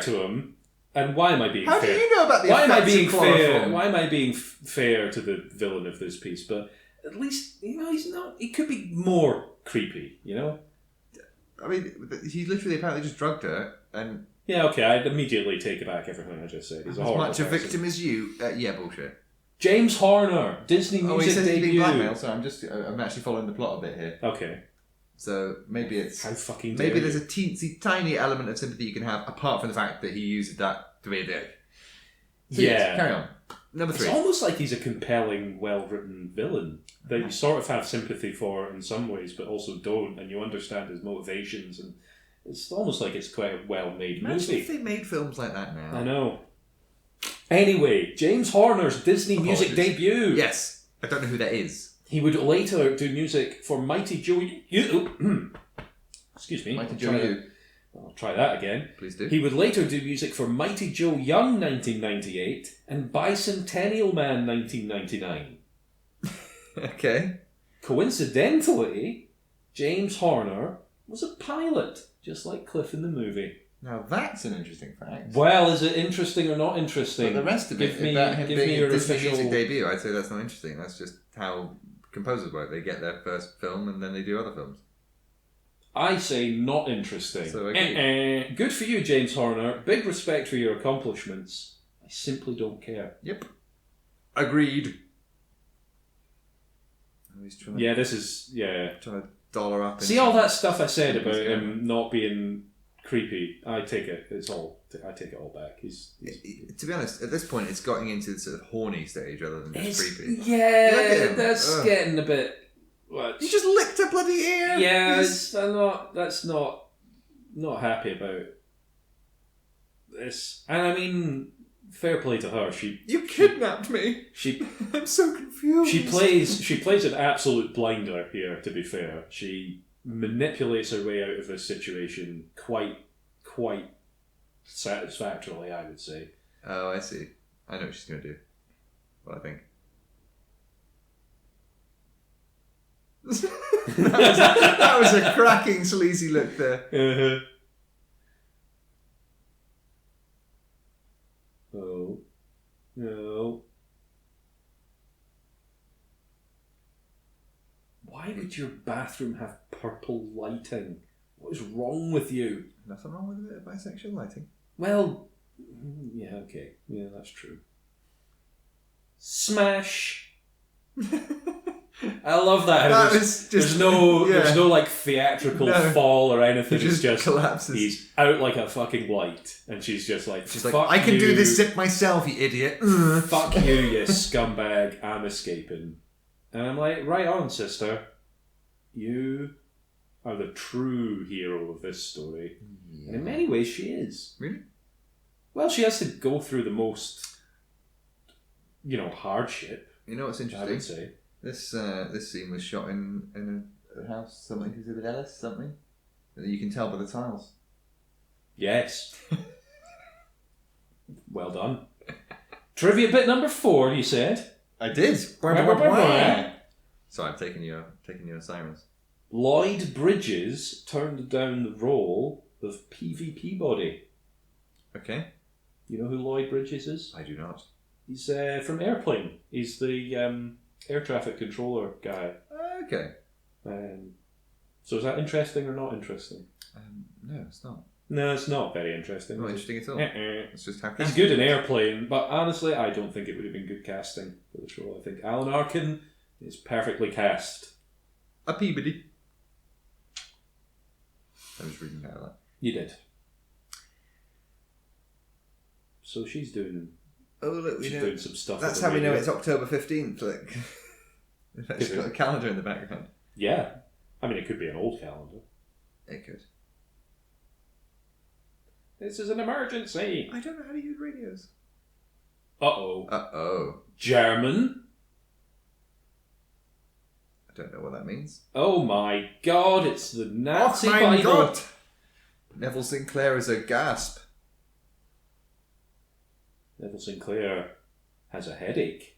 to him, and why am I being fair? How do you know about the effects of chloroform? Why am I being fair to the villain of this piece? But at least, he's not... He could be more creepy, I mean, he literally apparently just drugged her, and... Yeah, okay, I'd immediately take back everything I just said. He's a horrible much a person. victim as you. Yeah, bullshit. James Horner, Disney music he says debut. he's being blackmailed, so I'm actually following the plot a bit here. Okay. So maybe it's... How fucking maybe there's a teensy tiny element of sympathy you can have, apart from the fact that he uses that to be a dick. So yes, carry on. Number 3. It's almost like he's a compelling, well-written villain that you sort of have sympathy for in some ways, but also don't, and you understand his motivations, and it's almost like it's quite a well-made movie. Imagine if they made films like that now. I know. Anyway, James Horner's Disney music debut. Yes. I don't know who that is. He would later do music for Mighty Joe... Excuse me. Mighty Joe U. I'll try that again. Please do. He would later do music for Mighty Joe Young 1998 and Bicentennial Man 1999. Okay. Coincidentally, James Horner was a pilot, just like Cliff in the movie. Now that's an interesting fact. Well, is it interesting or not interesting? But the rest of it, give me your official music debut, I'd say that's not interesting. That's just how composers work. They get their first film and then they do other films. I say not interesting. So Good for you, James Horner. Big respect for your accomplishments. I simply don't care. Yep. Agreed. This is trying to dollar up. See all that stuff I said about him not being creepy. I take it all back. He's to be honest, at this point, it's getting into the sort of horny stage rather than just creepy. Yeah, that's getting a bit. What? You just licked a bloody ear. Yeah, I'm not. That's not happy about this. And I mean, fair play to her. You kidnapped me. I'm so confused. She plays an absolute blinder here. To be fair, she manipulates her way out of this situation quite satisfactorily, I would say. Oh, I see. I know what she's going to do. What I think. that was a cracking sleazy look there. Uh-huh. Oh. No. Why would your bathroom have purple lighting? What is wrong with you? Nothing wrong with a bit of bisexual lighting. Well, yeah, okay. Yeah, that's true. Smash! I love that. There's no like theatrical fall or anything. He just collapses. He's out like a fucking light, and she's like, I can do this zip myself, you idiot. Fuck you, you scumbag. I'm escaping. And I'm like, right on, sister. You are the true hero of this story. Yeah. And in many ways, she is. Really? Well, she has to go through the most, hardship. You know what's interesting? I would say. This scene was shot in a house, something to do with Ellis, something. You can tell by the tiles. Yes. Well done. Trivia bit number 4, you said? I did. Sorry, I'm taking your assignments. Lloyd Bridges turned down the role of PvP Body. Okay. You know who Lloyd Bridges is? I do not. He's from Airplane. He's the air traffic controller guy. Okay. So is that interesting or not interesting? No, it's not. No, it's not very interesting. Not interesting at all. It's just how he's good in Airplane, but honestly, I don't think it would have been good casting for the role. I think Alan Arkin is perfectly cast. A Peabody. I was reading that out. You did. So she's doing. Oh look, she's doing some stuff. That's how we know it's October 15th. Like, it's got a calendar in the background. Yeah, I mean it could be an old calendar. It could. This is an emergency. I don't know how to use radios. Uh-oh. German. I don't know what that means. Oh my god, it's the Nazi my Bible. God. Neville Sinclair is a gasp. Neville Sinclair has a headache.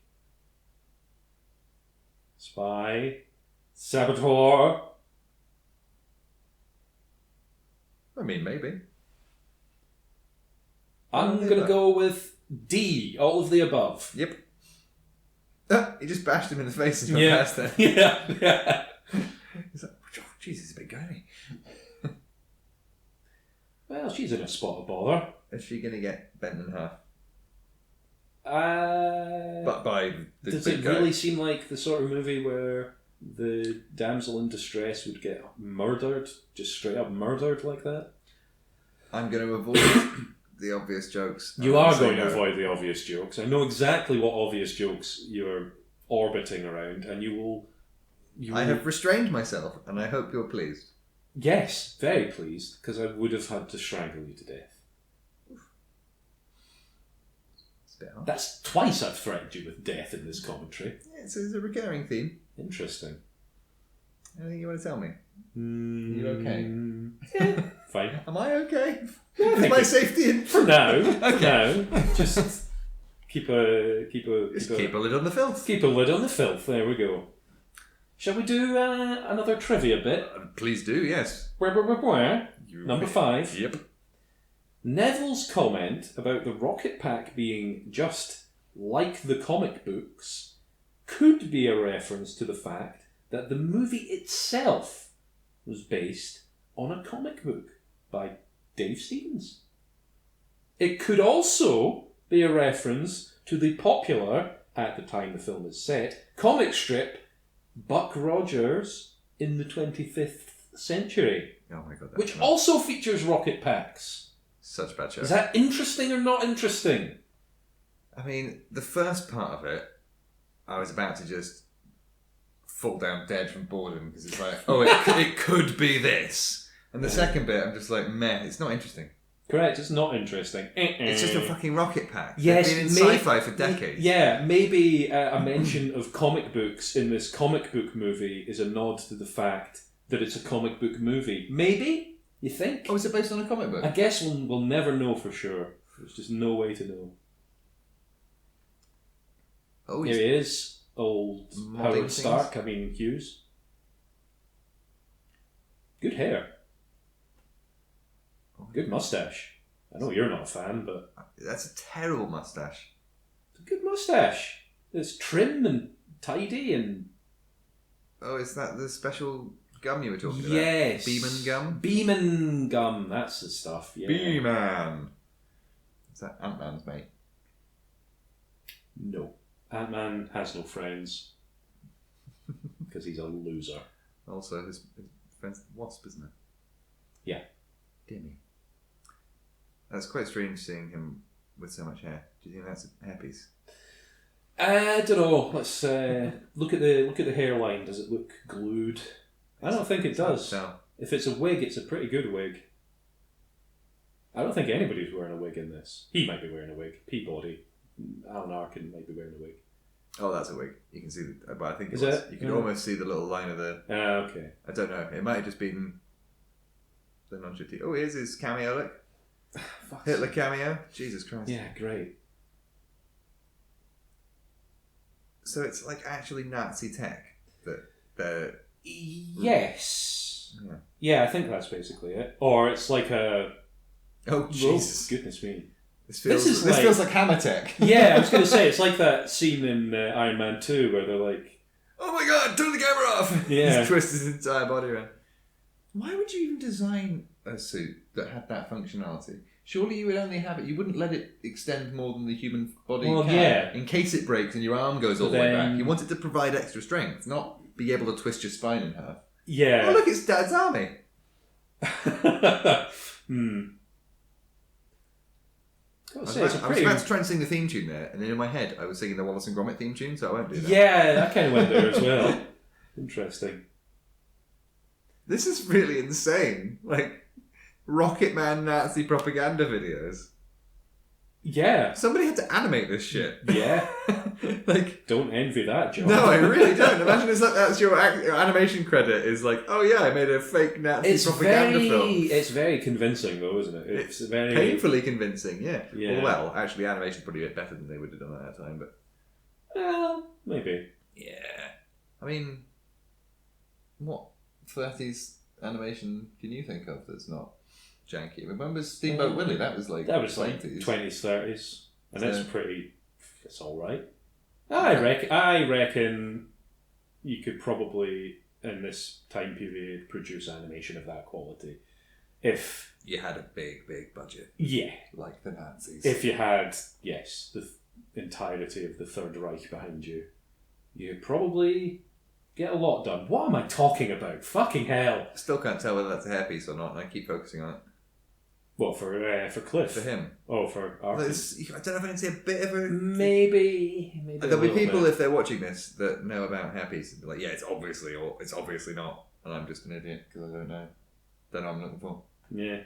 Spy. Saboteur. I mean, maybe. I'm going to go with D, all of the above. Yep. He just bashed him in the face as he went past there. Yeah. He's like, oh, Jesus, he's a big guy, isn't he? Well, she's in a spot of bother. Is she going to get bent in half? But by the does big it guy? really seem like the sort of movie where the damsel in distress would get murdered, just straight up murdered like that? I'm going to avoid the obvious jokes. You are going to avoid the obvious jokes. I know exactly what obvious jokes you're orbiting around, and you will. I have restrained myself, and I hope you're pleased. Yes, very pleased, because I would have had to strangle you to death. That's twice I've threatened you with death in this commentary. Yeah, it's a recurring theme. Interesting. Anything you want to tell me? Are you okay? Yeah, fine. Am I okay? Yeah, Is my safety in? For now. Okay. For now. Just keep a lid on the filth. Keep a lid on the filth. There we go. Shall we do another trivia bit? Please do, yes. Where? Number 5. Yep. Neville's comment about the rocket pack being just like the comic books could be a reference to the fact that the movie itself was based on a comic book by Dave Stevens. It could also be a reference to the popular, at the time the film is set, comic strip Buck Rogers in the 25th Century. Oh my god. Which also features rocket packs. Such a bad show. Is that interesting or not interesting? I mean, the first part of it, I was about to just fall down dead from boredom because it's like, oh, it could be this. And the second bit, I'm just like, meh, it's not interesting. Correct, it's not interesting. It's just a fucking rocket pack. Yes, they've been in sci-fi for decades. Yeah, maybe a mention of comic books in this comic book movie is a nod to the fact that it's a comic book movie. Maybe? You think? Oh, is it based on a comic book? I guess we'll never know for sure. There's just no way to know. Oh, here he is. Old Howard Stark, Hughes. Good hair. Good moustache. I know you're not a fan, but... That's a terrible moustache. It's a good moustache. It's trim and tidy and... Oh, is that the special gum you were talking about? Yes. Beeman gum? Beeman gum, that's the stuff, yeah. Beeman. Is that Ant-Man's mate? No. Ant-Man has no friends. Because he's a loser. Also, his friend's the Wasp, isn't it? Yeah. Dear me. That's quite strange seeing him with so much hair. Do you think that's a hairpiece? I don't know. Let's look at the hairline. Does it look glued? I don't think it does. If it's a wig, it's a pretty good wig. I don't think anybody's wearing a wig in this. He might be wearing a wig. Peabody, Alan Arkin might be wearing a wig. Oh, that's a wig. You can see the. But I think Is it was. it? You can almost see the little line of the. Okay. I don't know. It might have just been the non-shitty. Oh, here's his cameo. Look. Hitler cameo. Jesus Christ. Yeah, great. So it's like actually Nazi tech that they're... Yes. Yeah, I think that's basically it. Or it's like a... Oh, Jesus. Goodness me. This feels like Hammer tech. Yeah, I was going to say, it's like that scene in Iron Man 2 where they're like... Oh my god, turn the camera off! Yeah. He twists his entire body around. Why would you even design a suit that had that functionality? Surely you would only have it. You wouldn't let it extend more than the human body can. In case it breaks and your arm goes all the way back. You want it to provide extra strength, not be able to twist your spine in half. Yeah. Oh, look, it's Dad's army. I was about to try and sing the theme tune there, and then in my head I was singing the Wallace and Gromit theme tune, so I won't do that. Yeah, that kind of went there as well. Interesting. This is really insane. Like, Rocket Man Nazi propaganda videos. Yeah. Somebody had to animate this shit. Yeah. Like, don't envy that job. No, I really don't. Imagine that's your animation credit is like, oh yeah, I made a fake Nazi propaganda film. It's very convincing though, isn't it? It's very... painfully convincing, yeah. Well, actually, animation's probably a bit better than they would have done at that time, but... Well, maybe. Yeah. I mean, what 30s animation can you think of that's not janky? Remember Steamboat Willie? That was like 20s, 30s, and that's pretty. It's all right. I reckon you could probably in this time period produce animation of that quality if you had a big budget. Yeah, like the Nazis. If you had the entirety of the Third Reich behind you, you'd probably get a lot done. What am I talking about? Fucking hell! Still can't tell whether that's a hairpiece or not, and I keep focusing on it. What, for Cliff? For him. Oh, for Arthur. I don't know if I can say a bit of a... Maybe there'll be people, if they're watching this, that know about hairpieces and be like, yeah, it's obviously not. And I'm just an idiot, because I don't know. Don't know what I'm looking for. Yeah.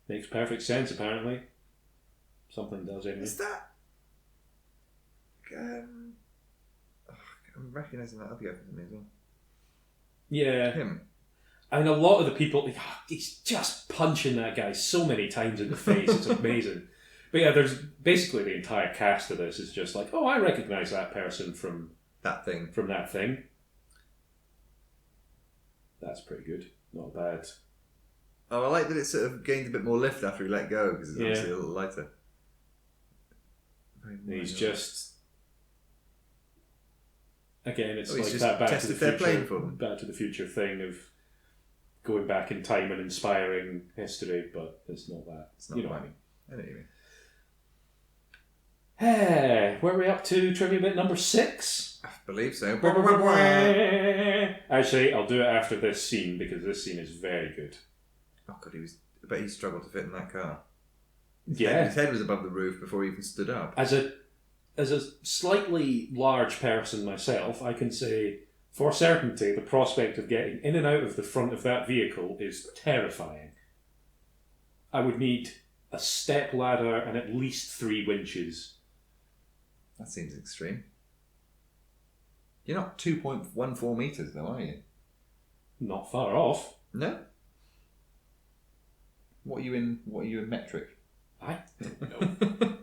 Makes perfect sense, apparently. Something does, anyway. Is that... I'm recognising that other guy from me as well. Yeah. Him. I mean, a lot of the people, he's just punching that guy so many times in the face. It's amazing. But yeah, there's basically the entire cast of this is just like, oh, I recognise that person from that thing. That's pretty good. Not bad. Oh, I like that it sort of gained a bit more lift after he let go because it's obviously a little lighter. He's just... Again, it's like that Back to the Future thing of going back in time and inspiring history, but it's not that. It's not you know what I mean. I know what you mean. Hey, where are we up to? Trivia bit number 6? I believe so. Actually, I'll do it after this scene because this scene is very good. Oh god, I bet he struggled to fit in that car. His head was above the roof before he even stood up. As a slightly large person myself, I can say for certainty the prospect of getting in and out of the front of that vehicle is terrifying. I would need a step ladder and at least 3 winches. That seems extreme. You're not 2.14 metres though, are you? Not far off. No? What are you in metric? I don't know.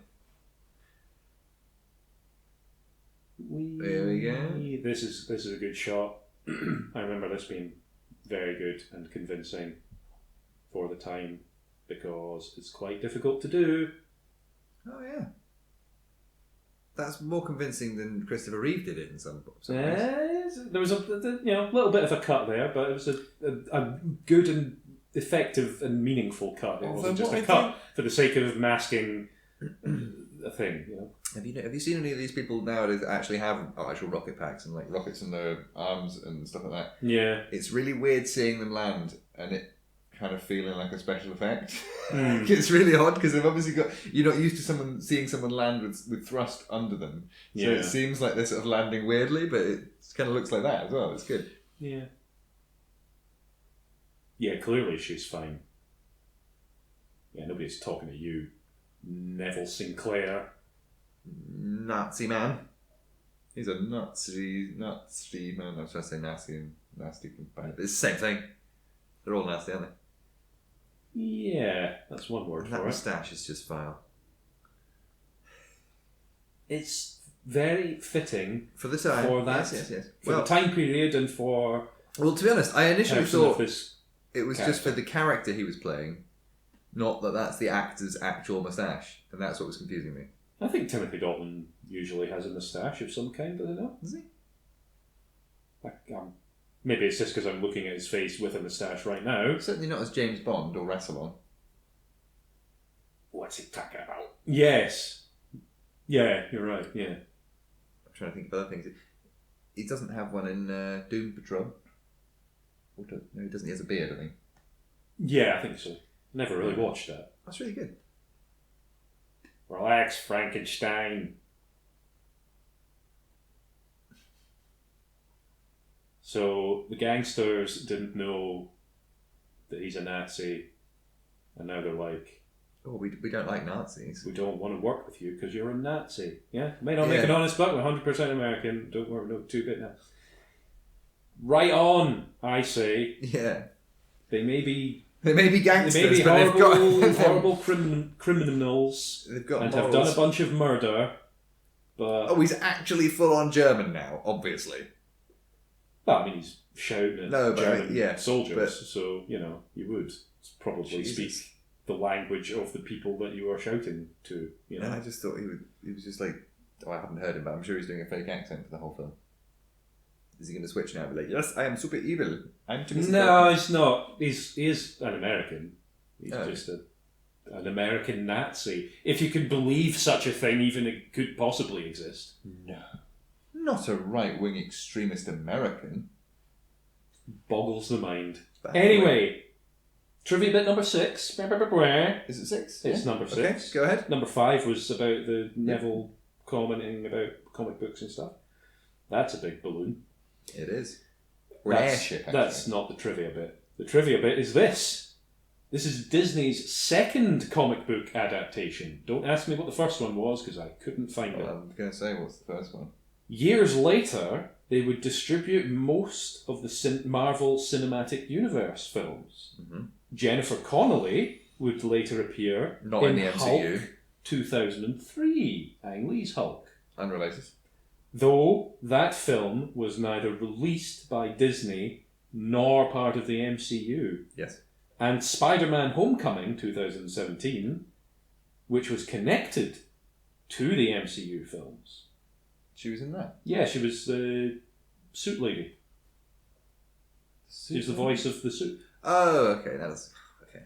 There we go. This is a good shot. I remember this being very good and convincing for the time because it's quite difficult to do. Oh yeah, that's more convincing than Christopher Reeve did it in some ways. There was a little bit of a cut there, but it was a good and effective and meaningful cut. It wasn't just a cut for the sake of masking a thing, you know. Have you seen any of these people nowadays that actually have actual rocket packs and like rockets in their arms and stuff like that? Yeah. It's really weird seeing them land and it kind of feeling like a special effect. It's really odd because they've obviously you're not used to seeing someone land with thrust under them. So it seems like they're sort of landing weirdly, but it kind of looks like that as well. It's good. Yeah. Yeah, clearly she's fine. Yeah, nobody's talking to you, Neville Sinclair. Nazi man. He's a Nazi man. I was trying to say nasty and nasty combined. It's the same thing. They're all nasty, aren't they? Yeah, that's one word for it. That moustache is just vile. It's very fitting for the time. For that, yes. For the time period and for... Well, to be honest, I initially thought it was character. Just for the character he was playing, not that that's the actor's actual moustache, and that's what was confusing me. I think Timothy Dalton usually has a moustache of some kind, I don't know. Does he? I'm Maybe it's just because I'm looking at his face with a moustache right now. Certainly not as James Bond or Rassilon. What's he talking about? Yes. Yeah, you're right, yeah. I'm trying to think of other things. He doesn't have one in Doom Patrol. No, he doesn't. He has a beard, I think. Yeah, I think so. Never really watched that. That's really good. Relax, Frankenstein. So the gangsters didn't know that he's a Nazi, and now they're like, "Oh, we don't like Nazis. We don't want to work with you because you're a Nazi. Yeah, may not make an honest buck. We're 100% American. Don't work no 2-bit now. Right on, I say. Yeah, they may be gangsters. They may be horrible criminals. They've got and morals. Have done a bunch of murder. But he's actually full on German now, obviously. Well, I mean, he's shouting at German soldiers, so, you would probably speak the language of the people that you are shouting to, And I just thought he was just like, I haven't heard him, but I'm sure he's doing a fake accent for the whole film. Is he going to switch now and be like, yes, I am super evil. No, he's not. He is an American. He's just an American Nazi. If you can believe such a thing, even it could possibly exist. No. Not a right-wing extremist American. Boggles the mind. Anyway, trivia bit number 6. Is it 6? It's number 6. Okay, go ahead. Number 5 was about the Neville commenting about comic books and stuff. That's a big balloon. It is. Or an airship, actually. That's not the trivia bit. The trivia bit is this. This is Disney's second comic book adaptation. Don't ask me what the first one was, because I couldn't find it. I'm going to say, what's the first one? Years later, they would distribute most of the Marvel Cinematic Universe films. Mm-hmm. Jennifer Connelly would later appear in the MCU. Hulk 2003, Ang Lee's Hulk. Unrelated. Though that film was neither released by Disney nor part of the MCU. Yes. And Spider-Man Homecoming 2017, which was connected to the MCU films. She was in that? Yeah, she was the suit lady. She's the voice of the suit. Oh, okay. That's okay.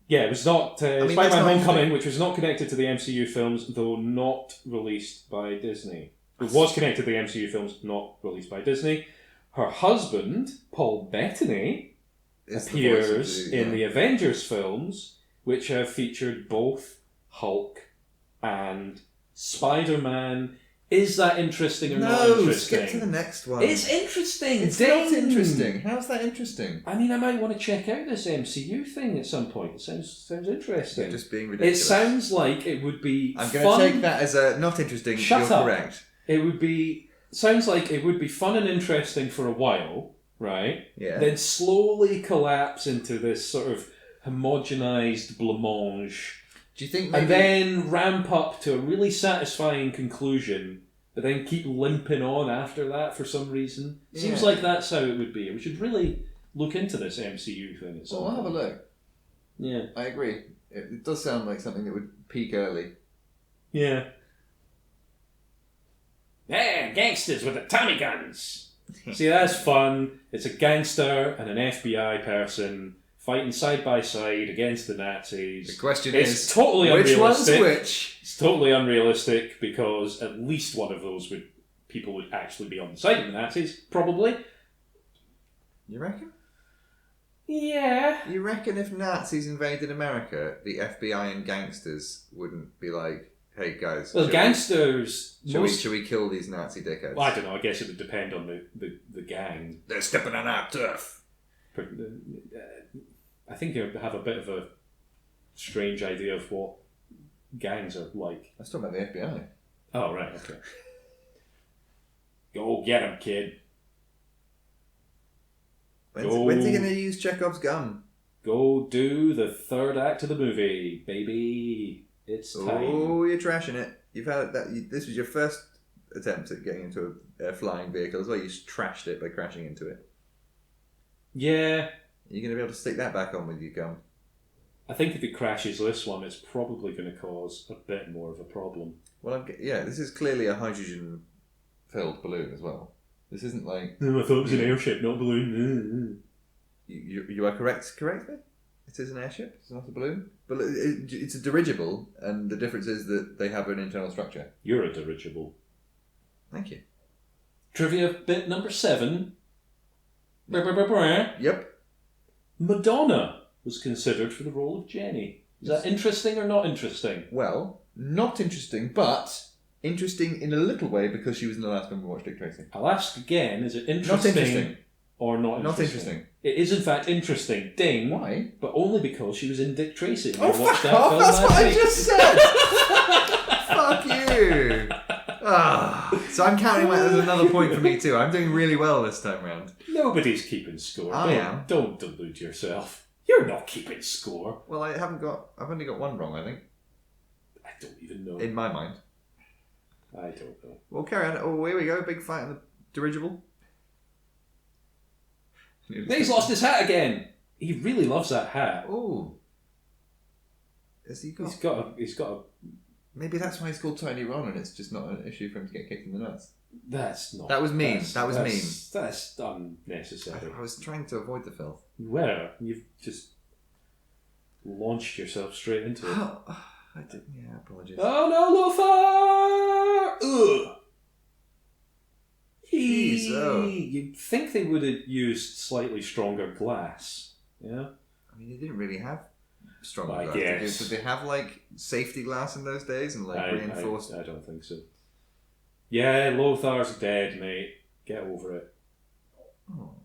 Yeah, it was not Spider-Man Homecoming, which was not connected to the MCU films, though not released by Disney. It was connected to the MCU films, not released by Disney. Her husband, Paul Bettany, appears in the Avengers films, which have featured both Hulk and Spider-Man. Is that interesting or not interesting? No, skip to the next one. It's interesting. It's not interesting. How's that interesting? I mean, I might want to check out this MCU thing at some point. It sounds interesting. You're just being ridiculous. It sounds like it would be I'm going to take that as a not interesting. Shut You're up. correct. It would be... Sounds like it would be fun and interesting for a while, right? Yeah. Then slowly collapse into this sort of homogenized blancmange. Do you think maybe... And then ramp up to a really satisfying conclusion, but then keep limping on after that for some reason. Seems like that's how it would be. We should really look into this MCU thing at some point. I'll have a look. Yeah. I agree. It does sound like something that would peak early. Yeah. Yeah, gangsters with the Tommy guns. See, that's fun. It's a gangster and an FBI person fighting side by side against the Nazis. The question is, totally which unrealistic. one's which? It's totally unrealistic because at least one of those people would actually be on the side of the Nazis, probably. You reckon? Yeah. You reckon if Nazis invaded America, the FBI and gangsters wouldn't be like, hey guys, well, gangsters... Should we kill these Nazi dickheads? Well, I don't know. I guess it would depend on the gang. They're stepping on our turf. I think you have a bit of a strange idea of what gangs are like. Let's talk about the FBI. Oh, right, okay. Go get him, kid. When's he going to use Chekhov's gun? Go do the third act of the movie, baby. It's time. Oh, you're trashing it. You've had that. This was your first attempt at getting into a flying vehicle as well. You trashed it by crashing into it. Yeah. You're going to be able to stick that back on with your gun. I think if it crashes this one, it's probably going to cause a bit more of a problem. Well, this is clearly a hydrogen filled balloon as well. This isn't like... No, I thought it was an airship, not a balloon. You are correct me? It is an airship, it's not a balloon. But it's a dirigible, and the difference is that they have an internal structure. You're a dirigible. Thank you. Trivia bit number 7. Yep. Madonna was considered for the role of Jenny. Is that interesting or not interesting? Well, not interesting, but interesting in a little way because she was in the last film we watched, Dick Tracy. I'll ask again, is it interesting, not interesting. Or not interesting? Not interesting. It is in fact interesting. Ding. Why? But only because she was in Dick Tracy. Oh, fuck off! That's what I just said! Fuck you! So I'm counting that as another point for me too. I'm doing really well this time round. Nobody's keeping score. I am. Don't delude yourself. You're not keeping score. Well, I've only got one wrong, I think. I don't even know. In my mind. I don't know. Well, carry on. Oh, here we go. Big fight in the dirigible. He's lost his hat again. He really loves that hat. Oh. Has he got... He's got a... Maybe that's why he's called Tiny Ron and it's just not an issue for him to get kicked in the nuts. That's not... That was mean. That was mean. That's unnecessary. I was trying to avoid the filth. Where? You've just launched yourself straight into it. Oh, I did. Yeah, apologies. Oh no, Lothar! Ugh! Jeez, oh. You'd think they would have used slightly stronger glass. Yeah? I mean, they didn't really have strong I glass. guess. Did they have, like, safety glass in those days and, like, reinforced? I don't think so. Yeah, Lothar's dead, mate. Get over it. Oh,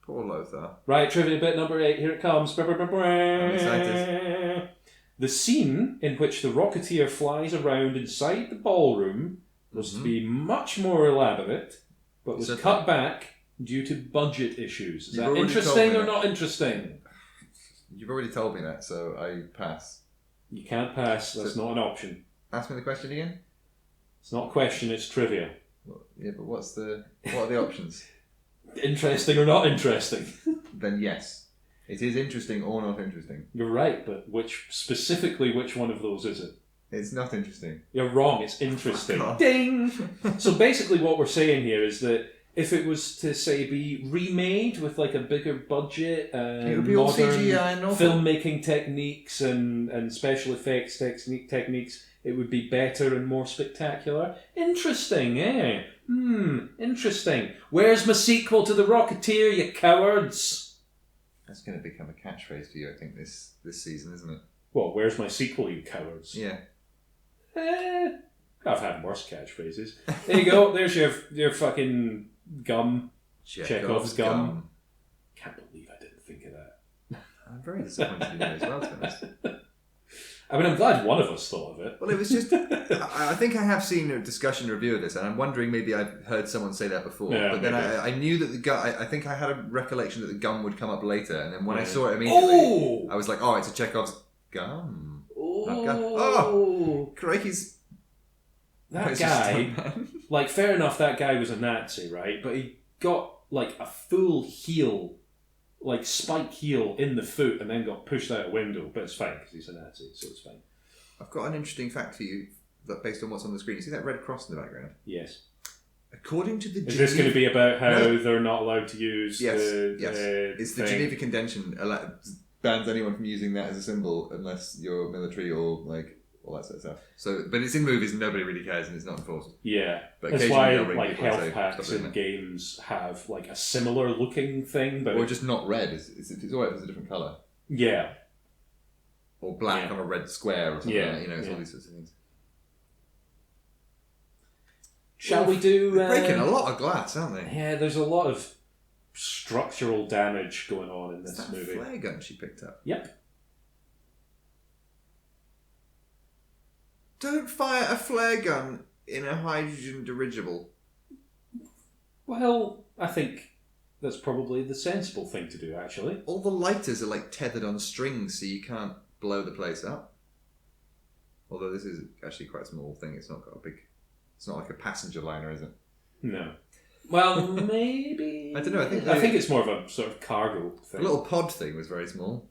poor Lothar. Right, trivia bit number 8. Here it comes. I'm excited. The scene in which the Rocketeer flies around inside the ballroom was to be much more elaborate, but was cut back due to budget issues. Is that interesting or not interesting? You've already told me that, so I pass. You can't pass. That's not an option. Ask me the question again. It's not a question, it's trivia. Well, yeah, but what are the options? Interesting or not interesting? Then yes. It is interesting or not interesting. You're right, but which one of those is it? It's not interesting. You're wrong, it's interesting. Ding! So basically what we're saying here is that if it was to, say, be remade with like a bigger budget and it would be all CGI and filmmaking techniques and special effects techniques, it would be better and more spectacular. Interesting, eh? Interesting. Where's my sequel to The Rocketeer, you cowards? That's going to become a catchphrase for you, I think, this season, isn't it? Well, where's my sequel, you cowards? Yeah. I've had worse catchphrases. There you go. There's your fucking gum. Chekhov's gum. Can't believe I didn't think of that. I'm very disappointed in you as well, to be honest. I mean, I'm glad one of us thought of it. Well, it was just... I think I have seen a discussion review of this, and I'm wondering maybe I've heard someone say that before. Yeah, but then I knew that the gum... I think I had a recollection that the gum would come up later, and then when I saw it immediately, I was like, oh, it's a Chekhov's gum. Oh! Crikey's... That guy... Like, fair enough, that guy was a Nazi, right? But he got, like, a full heel... like spike heel in the foot and then got pushed out a window, but it's fine because he's a Nazi, so it's fine. I've got an interesting fact for you that based on what's on the screen. You see that red cross in the background? Yes. According to the... Is this going to be about how they're not allowed to use yes. the It's the Geneva Convention bans anyone from using that as a symbol unless you're military or like all that sort of stuff. So, but it's in movies and nobody really cares and it's not enforced. Yeah, but that's why like health packs in games have like a similar looking thing, but or just not red. It's always a different colour. Yeah, or black on a red square or something. Yeah, like that, you know, it's all these sorts of things. Shall we do? They're breaking a lot of glass, aren't they? Yeah, there's a lot of structural damage going on in this movie. Flare gun she picked up. Yep. Don't fire a flare gun in a hydrogen dirigible. Well, I think that's probably the sensible thing to do, actually. All the lighters are like tethered on strings so you can't blow the place up. Although this is actually quite a small thing. It's not got a big... It's not like a passenger liner, is it? No. Well, maybe... I don't know. I think it's more of a sort of cargo thing. The little pod thing was very small.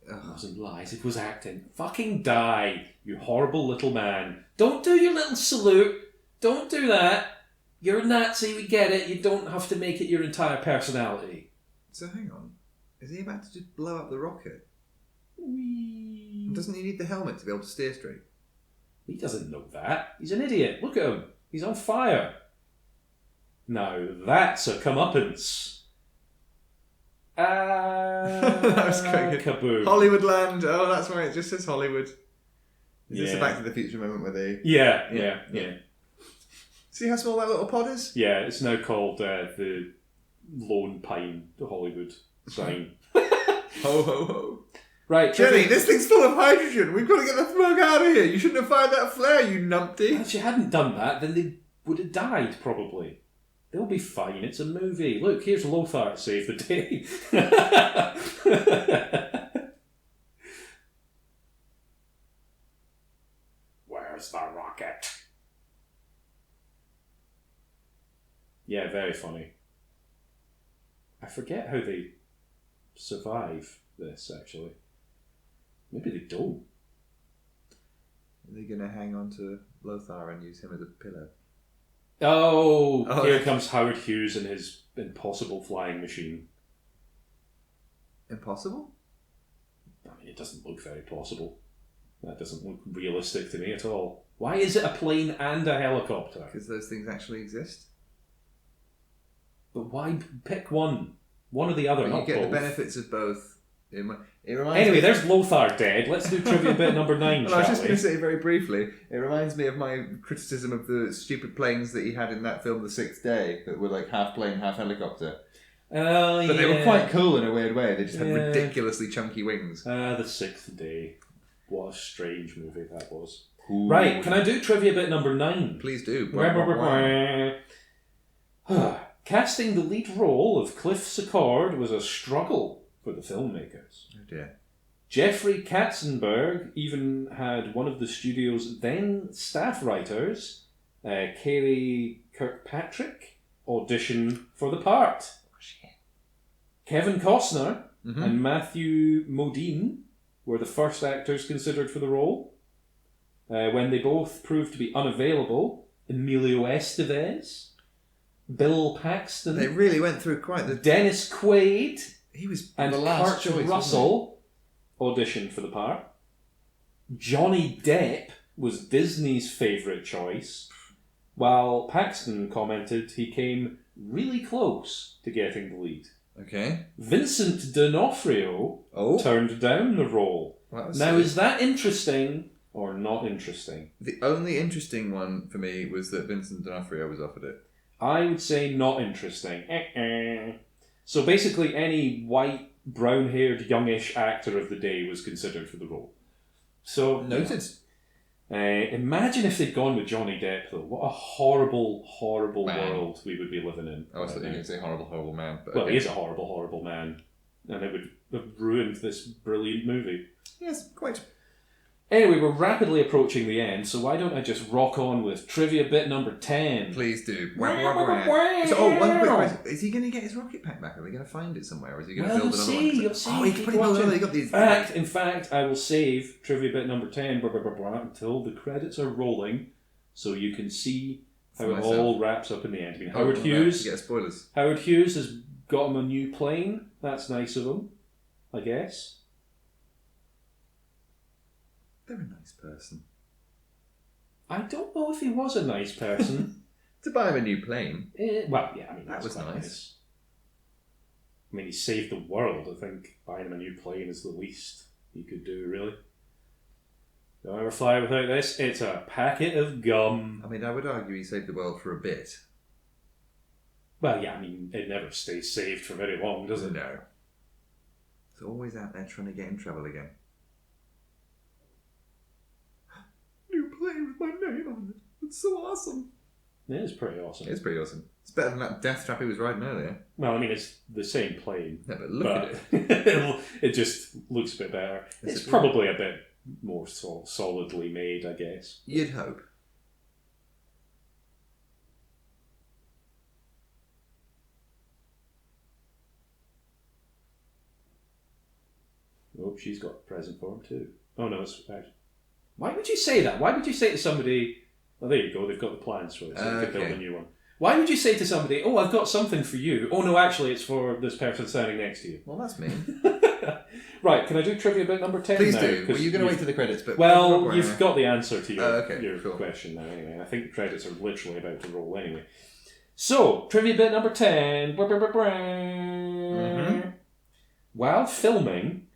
It wasn't lies, it was acting. Fucking die, you horrible little man. Don't do your little salute. Don't do that. You're a Nazi, we get it. You don't have to make it your entire personality. So hang on. Is he about to just blow up the rocket? Whee. Doesn't he need the helmet to be able to steer straight? He doesn't know that. He's an idiot. Look at him. He's on fire. Now that's a comeuppance. That was quite good. Kaboom. Hollywoodland. Oh, that's right. It just says Hollywood. Is this a Yeah. Back to the Future moment where they... Yeah. See how small that little pod is? Yeah, it's now called the Lone Pine Hollywood sign. Ho, ho, ho. Right, Jenny, this thing's full of hydrogen. We've got to get the fuck out of here. You shouldn't have fired that flare, you numpty. If she hadn't done that, then they would have died, probably. They'll be fine. It's a movie. Look, here's Lothar to save the day. Where's the rocket? Yeah, very funny. I forget how they survive this, actually. Maybe they don't. Are they going to hang on to Lothar and use him as a pillow? Oh, here comes Howard Hughes and his impossible flying machine. Impossible? I mean, it doesn't look very possible. That doesn't look realistic to me at all. Why is it a plane and a helicopter? Because those things actually exist. But why pick one? One or the other, But not you get both. the benefits of both. It reminds Anyway, me... there's Lothar dead. Let's do trivia bit number 9, Well, I was shall just we? going to say very briefly, it reminds me of my criticism of the stupid planes that he had in that film The Sixth Day, that were like half plane, half helicopter. Oh, But they were quite cool in a weird way. They just had Yeah. ridiculously chunky wings. The Sixth Day. What a strange movie that was. Ooh. Right, can I do trivia bit number 9? Please do. Casting the lead role of Cliff Secord was a struggle for the filmmakers. Oh dear. Jeffrey Katzenberg even had one of the studio's then staff writers, Kaylee Kirkpatrick, audition for the part. Kevin Costner and Matthew Modine were the first actors considered for the role. When they both proved to be unavailable, Emilio Estevez, Bill Paxton, They really went through quite the... Dennis Quaid, He was and the last Kurt choice, Russell auditioned for the part. Johnny Depp was Disney's favourite choice, while Paxton commented he came really close to getting the lead. Okay. Vincent D'Onofrio turned down the role. Now, is that interesting or not interesting? The only interesting one for me was that Vincent D'Onofrio was offered it. I would say not interesting. So basically, any white, brown-haired, youngish actor of the day was considered for the role. So Noted. Imagine if they'd gone with Johnny Depp, though. What a horrible, horrible Man. world we would be living in. I was going to say horrible, horrible man. But Well, okay. he is a horrible, horrible man. And it would have ruined this brilliant movie. Yes, quite. Anyway, we're rapidly approaching the end, so why don't I just rock on with trivia bit number 10? Please do. So, one quick question. Is he going to get his rocket pack back? Are they going to find it somewhere? Or is he going to build another one? You'll see. Oh, he can put it on. He got these. In fact, I will save trivia bit number 10 until the credits are rolling, so you can see how it all wraps up in the end. I mean, Howard Hughes. Get spoilers. Howard Hughes has got him a new plane. That's nice of him, I guess. They're a nice person. I don't know if he was a nice person. To buy him a new plane. Well, yeah, I mean, That was quite nice. I mean, he saved the world. I think buying him a new plane is the least he could do, really. Don't ever fly without this. It's a packet of gum. I mean, I would argue he saved the world for a bit. Well, yeah, I mean, it never stays saved for very long, does it? No. It's always out there trying to get in trouble again. New plane with my name on it. It's so awesome. It is pretty awesome. It's pretty awesome. It's better than that death trap he was riding earlier. Well, I mean, it's the same plane. Yeah, but look at it. It just looks a bit better. It's probably a bit more solidly made, I guess. You'd hope. Oh, she's got a present for him too. Oh no, it's actually... Why would you say that? Why would you say to somebody... Well, there you go, they've got the plans for it, so they could build a new one. Why would you say to somebody, oh, I've got something for you? Oh no, actually it's for this person standing next to you. Well, that's mean. Right, can I do trivia bit number 10 Please now? do. Well, you're going to wait to the credits, but... Well, you've got the answer to your cool. question now anyway. I think the credits are literally about to roll anyway. So, trivia bit number 10. Mm-hmm. While filming,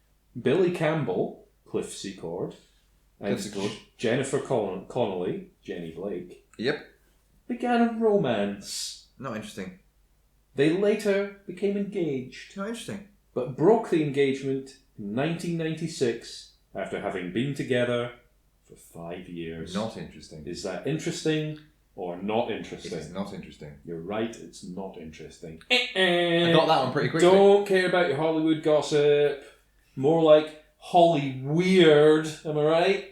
Billy Campbell, Cliff Secord, and Jennifer Connelly, Jenny Blake, began a romance. Not interesting. They later became engaged. Not interesting. But broke the engagement in 1996 after having been together for 5 years. Not interesting. Is that interesting or not interesting? It is not interesting. You're right, it's not interesting. I got that one pretty quickly. Don't care about your Hollywood gossip. More like Holly Weird. Am I right?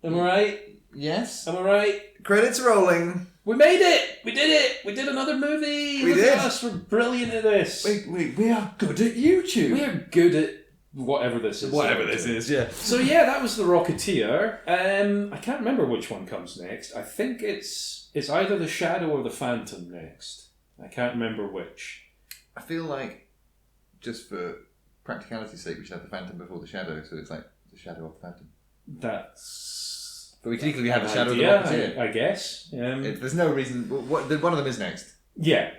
Am I right? Yes. Am I right? Credits rolling. We made it! We did it! We did another movie! Look at us, we're brilliant at this! We are good at YouTube! We are good at whatever this is. Whatever this is, yeah. So yeah, that was The Rocketeer. I can't remember which one comes next. I think it's either The Shadow or The Phantom next. I can't remember which. I feel like, just for practicality's sake, we should have The Phantom before The Shadow, so it's like The Shadow of The Phantom. But we can equally have The Shadow of the Rocketeer. I guess. There's no reason... One of them is next. Yeah.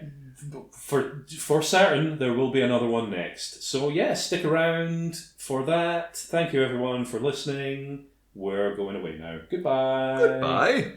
For certain, there will be another one next. So yeah, stick around for that. Thank you everyone for listening. We're going away now. Goodbye. Goodbye.